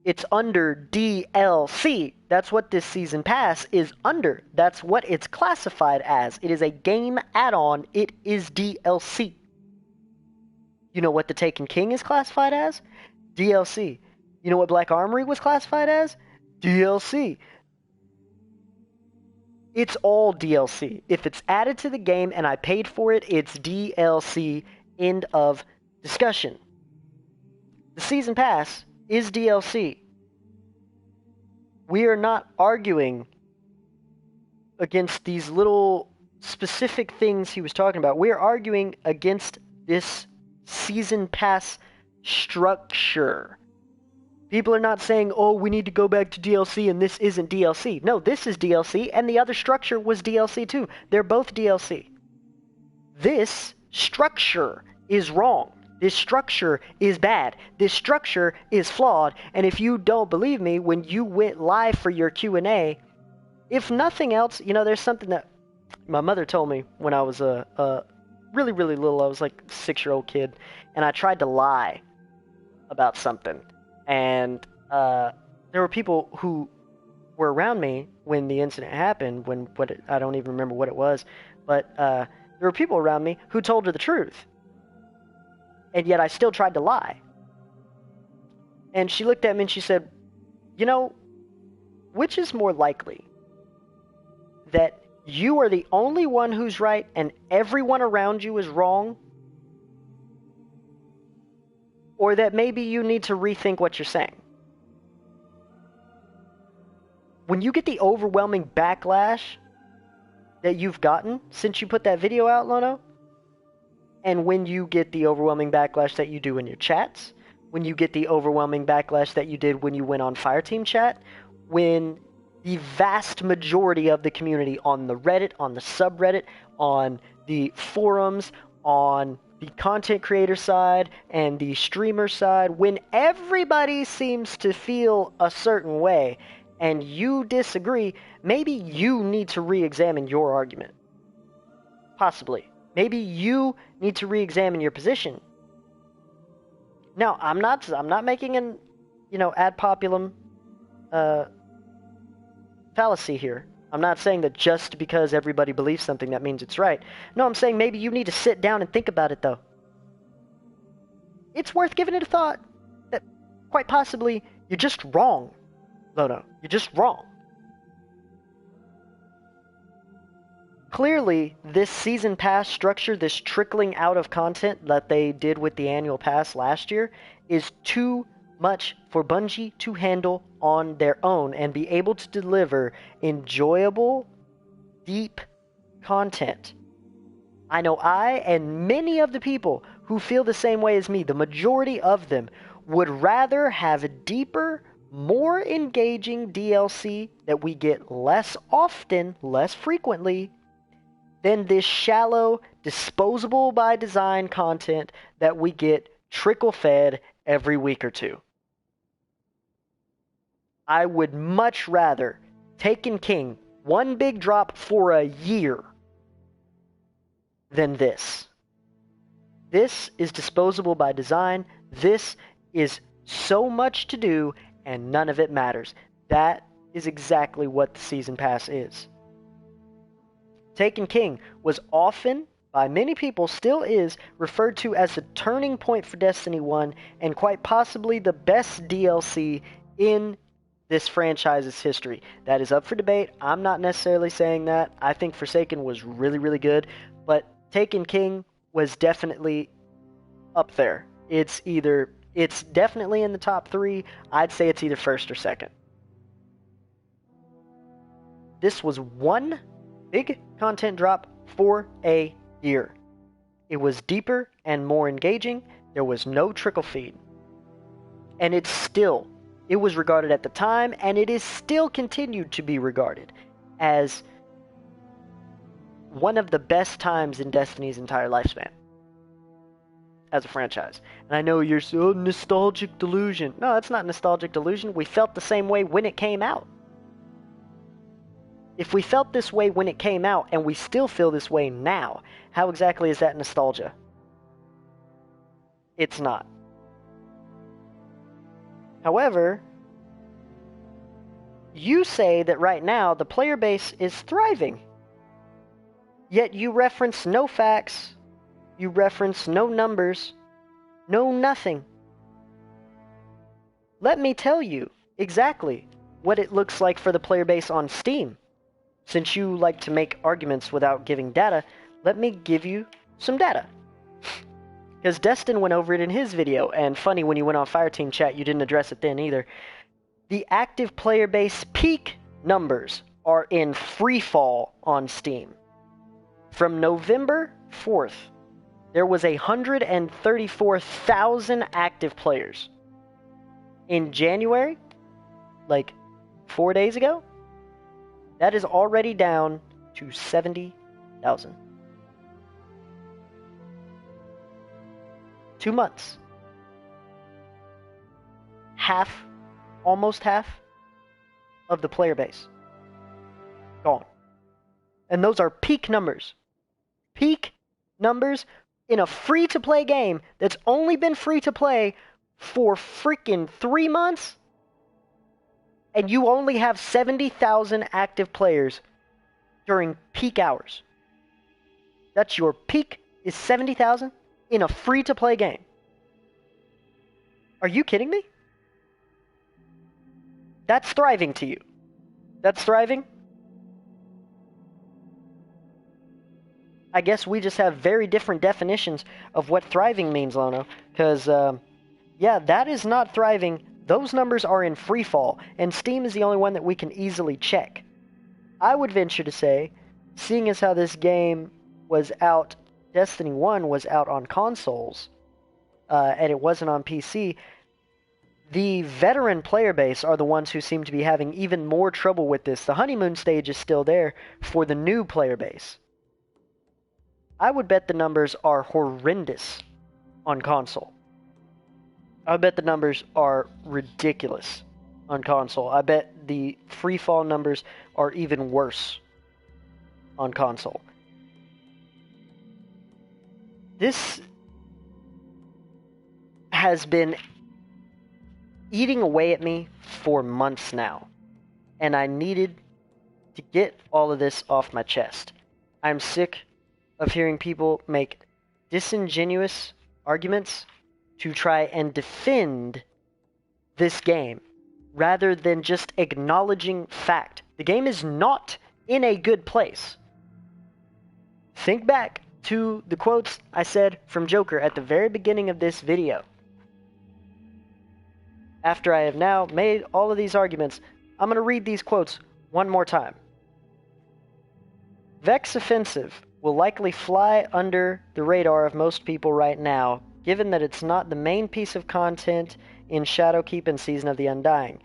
It's under DLC. That's what this season pass is under. That's what it's classified as. It is a game add-on. It is DLC. You know what the Taken King is classified as? DLC. You know what Black Armory was classified as? DLC. It's all DLC. If it's added to the game and I paid for it, it's DLC. End of discussion. The season pass is DLC. We are not arguing against these little specific things he was talking about. We are arguing against this season pass structure. People are not saying, oh, we need to go back to DLC and this isn't DLC. No, this is DLC and the other structure was DLC too. They're both DLC. This structure is wrong. This structure is bad. This structure is flawed. And if you don't believe me, when you went live for your Q&A, if nothing else, you know, there's something that my mother told me when I was a really, really little. I was like a 6-year-old kid, and I tried to lie about something. And there were people who were around me when the incident happened, I don't even remember what it was, but there were people around me who told her the truth. And yet I still tried to lie. And she looked at me and she said, you know, which is more likely? That you are the only one who's right and everyone around you is wrong? Or that maybe you need to rethink what you're saying? When you get the overwhelming backlash that you've gotten since you put that video out, Lono, and when you get the overwhelming backlash that you do in your chats, when you get the overwhelming backlash that you did when you went on Fireteam chat, when the vast majority of the community on the Reddit, on the subreddit, on the forums, on the content creator side and the streamer side, when everybody seems to feel a certain way and you disagree, maybe you need to re-examine your argument. Possibly. Maybe you need to re-examine your position. Now, I'm not making an, ad populum fallacy here. I'm not saying that just because everybody believes something that means it's right. No, I'm saying maybe you need to sit down and think about it, though. It's worth giving it a thought that quite possibly you're just wrong, Lono. You're just wrong. Clearly, this season pass structure, this trickling out of content that they did with the annual pass last year, is too much for Bungie to handle on their own and be able to deliver enjoyable, deep content. I know I and many of the people who feel the same way as me, the majority of them, would rather have a deeper, more engaging DLC that we get less often, less frequently, than this shallow, disposable by design content that we get trickle-fed every week or two. I would much rather Taken King one big drop for a year than this. This is disposable by design. This is so much to do and none of it matters. That is exactly what the Season Pass is. Taken King was often, by many people still is, referred to as the turning point for Destiny 1 and quite possibly the best DLC in this franchise's history. That is up for debate. I'm not necessarily saying that. I think Forsaken was really, really good, but Taken King was definitely up there. It's definitely in the top 3. I'd say it's either first or second. This was one big content drop for a year. It was deeper and more engaging. There was no trickle feed. And it was regarded at the time, and it is still continued to be regarded as one of the best times in Destiny's entire lifespan as a franchise. And I know you're so nostalgic delusion. No, it's not nostalgic delusion. We felt the same way when it came out. If we felt this way when it came out and we still feel this way now, how exactly is that nostalgia? It's not. However, You say that right now the player base is thriving. Yet you reference no facts, you reference no numbers, no nothing. Let me tell you exactly what it looks like for the player base on Steam. Since you like to make arguments without giving data, let me give you some data. Because Destin went over it in his video, and funny, when you went on Fireteam chat, you didn't address it then either. The active player base peak numbers are in free fall on Steam. From November 4th, there was 134,000 active players. In January, like 4 days ago, that is already down to 70,000. 2 months. Almost half of the player base gone. And those are peak numbers. Peak numbers in a free-to-play game that's only been free-to-play for freaking 3 months, and you only have 70,000 active players during peak hours. That's your peak, is 70,000 in a free-to-play game. Are you kidding me? That's thriving to you. That's thriving? I guess we just have very different definitions of what thriving means, Lono. Because, yeah, that is not thriving. Those numbers are in free fall, and Steam is the only one that we can easily check. I would venture to say, seeing as how this game was out, Destiny 1 was out on consoles, and it wasn't on PC, the veteran player base are the ones who seem to be having even more trouble with this. The honeymoon stage is still there for the new player base. I would bet the numbers are horrendous on console. I bet the numbers are ridiculous on console. I bet the free fall numbers are even worse on console. This has been eating away at me for months now, and I needed to get all of this off my chest. I'm sick of hearing people make disingenuous arguments to try and defend this game rather than just acknowledging fact. The game is not in a good place. Think back to the quotes I said from Joker at the very beginning of this video. After I have now made all of these arguments, I'm going to read these quotes one more time. Vex Offensive will likely fly under the radar of most people right now, given that it's not the main piece of content in Shadowkeep and Season of the Undying.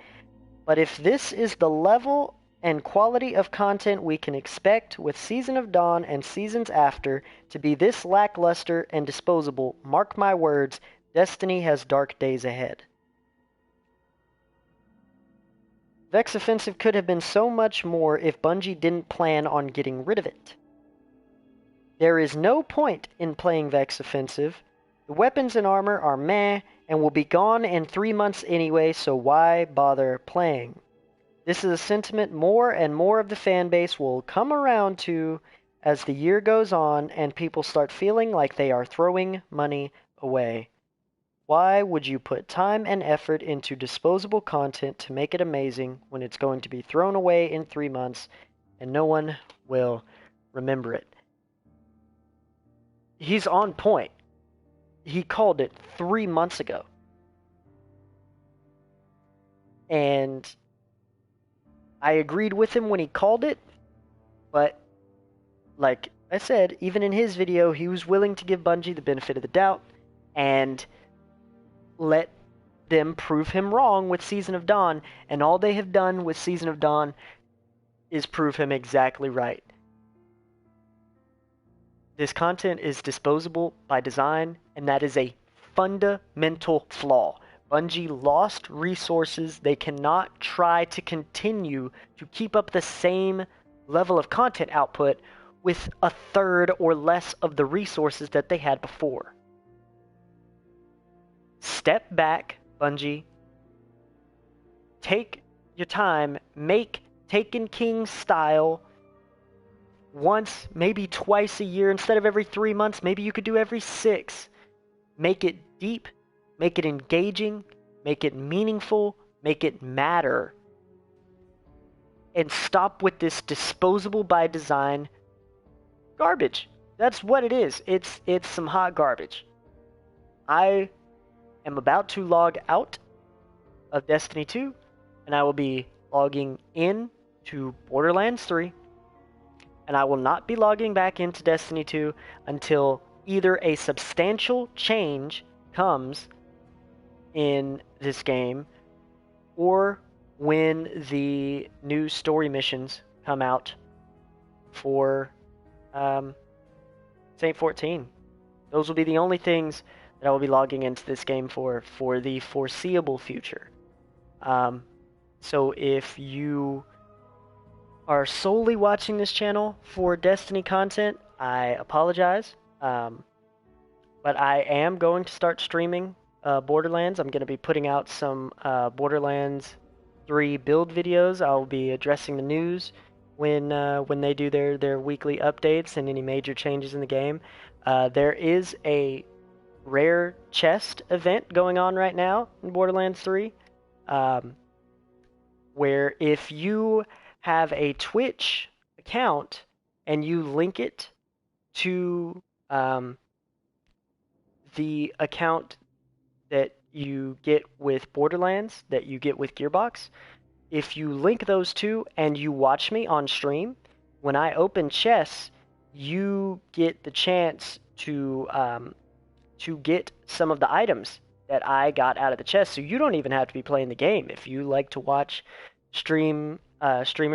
But if this is the level and quality of content we can expect with Season of Dawn and seasons after to be this lackluster and disposable, mark my words, Destiny has dark days ahead. Vex Offensive could have been so much more if Bungie didn't plan on getting rid of it. There is no point in playing Vex Offensive. The weapons and armor are meh and will be gone in 3 months anyway, so why bother playing? This is a sentiment more and more of the fan base will come around to as the year goes on and people start feeling like they are throwing money away. Why would you put time and effort into disposable content to make it amazing when it's going to be thrown away in 3 months and no one will remember it? He's on point. He called it 3 months ago. And I agreed with him when he called it, but like I said, even in his video, he was willing to give Bungie the benefit of the doubt and let them prove him wrong with Season of Dawn, and all they have done with Season of Dawn is prove him exactly right. This content is disposable by design, and that is a fundamental flaw. Bungie lost resources. They cannot try to continue to keep up the same level of content output with a third or less of the resources that they had before. Step back, Bungie. Take your time, make Taken King style once, maybe twice a year instead of every 3 months. Maybe you could do every 6. Make it deep, make it engaging, make it meaningful, make it matter. And stop with this disposable by design garbage. That's what it is. It's some hot garbage. I am about to log out of Destiny 2, and I will be logging in to Borderlands 3, and I will not be logging back into Destiny 2 until either a substantial change comes in this game, or when the new story missions come out for Saint 14. Those will be the only things that I will be logging into this game for the foreseeable future. So if you are solely watching this channel for Destiny content, I apologize. But I am going to start streaming Borderlands. I'm going to be putting out some Borderlands 3 build videos. I'll be addressing the news when they do their weekly updates and any major changes in the game. There is a rare chest event going on right now in Borderlands 3, where if you have a Twitch account and you link it to the account that you get with Borderlands, that you get with Gearbox, if you link those two and you watch me on stream, when I open chests, you get the chance to get some of the items that I got out of the chest. So you don't even have to be playing the game. If you like to watch streamers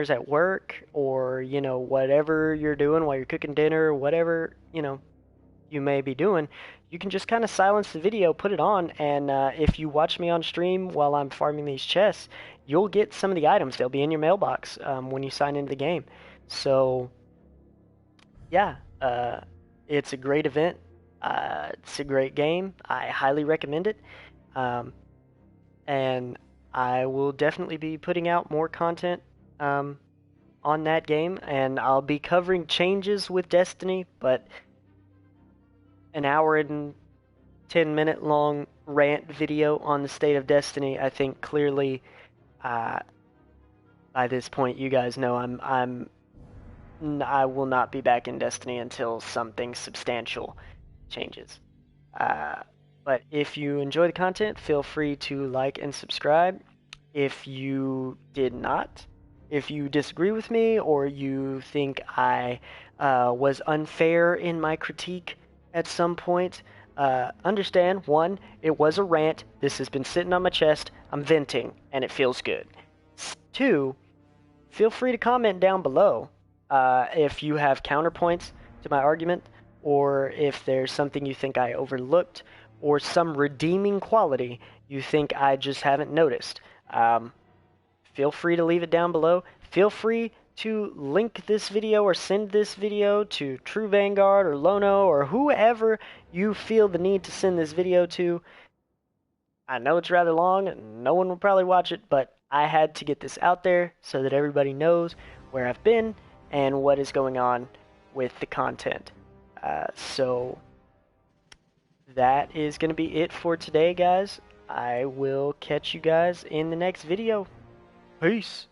at work, or whatever you're doing while you're cooking dinner, whatever you may be doing, you can just kind of silence the video, put it on, and if you watch me on stream while I'm farming these chests, you'll get some of the items. They'll be in your mailbox when you sign into the game. So yeah, it's a great event. It's a great game. I highly recommend it. And I will definitely be putting out more content on that game, and I'll be covering changes with Destiny, but an hour and 10-minute long rant video on the state of Destiny, I think clearly by this point you guys know I will not be back in Destiny until something substantial changes. But if you enjoy the content, feel free to like and subscribe. If you did not, if you disagree with me, or you think I was unfair in my critique at some point, understand, 1, it was a rant. This has been sitting on my chest. I'm venting, and it feels good. 2, feel free to comment down below if you have counterpoints to my argument, or if there's something you think I overlooked, or some redeeming quality you think I just haven't noticed. Feel free to leave it down below. Feel free to link this video or send this video to True Vanguard or Lono or whoever you feel the need to send this video to. I know it's rather long and no one will probably watch it, but I had to get this out there so that everybody knows where I've been and what is going on with the content. So that is going to be it for today, guys. I will catch you guys in the next video. Peace.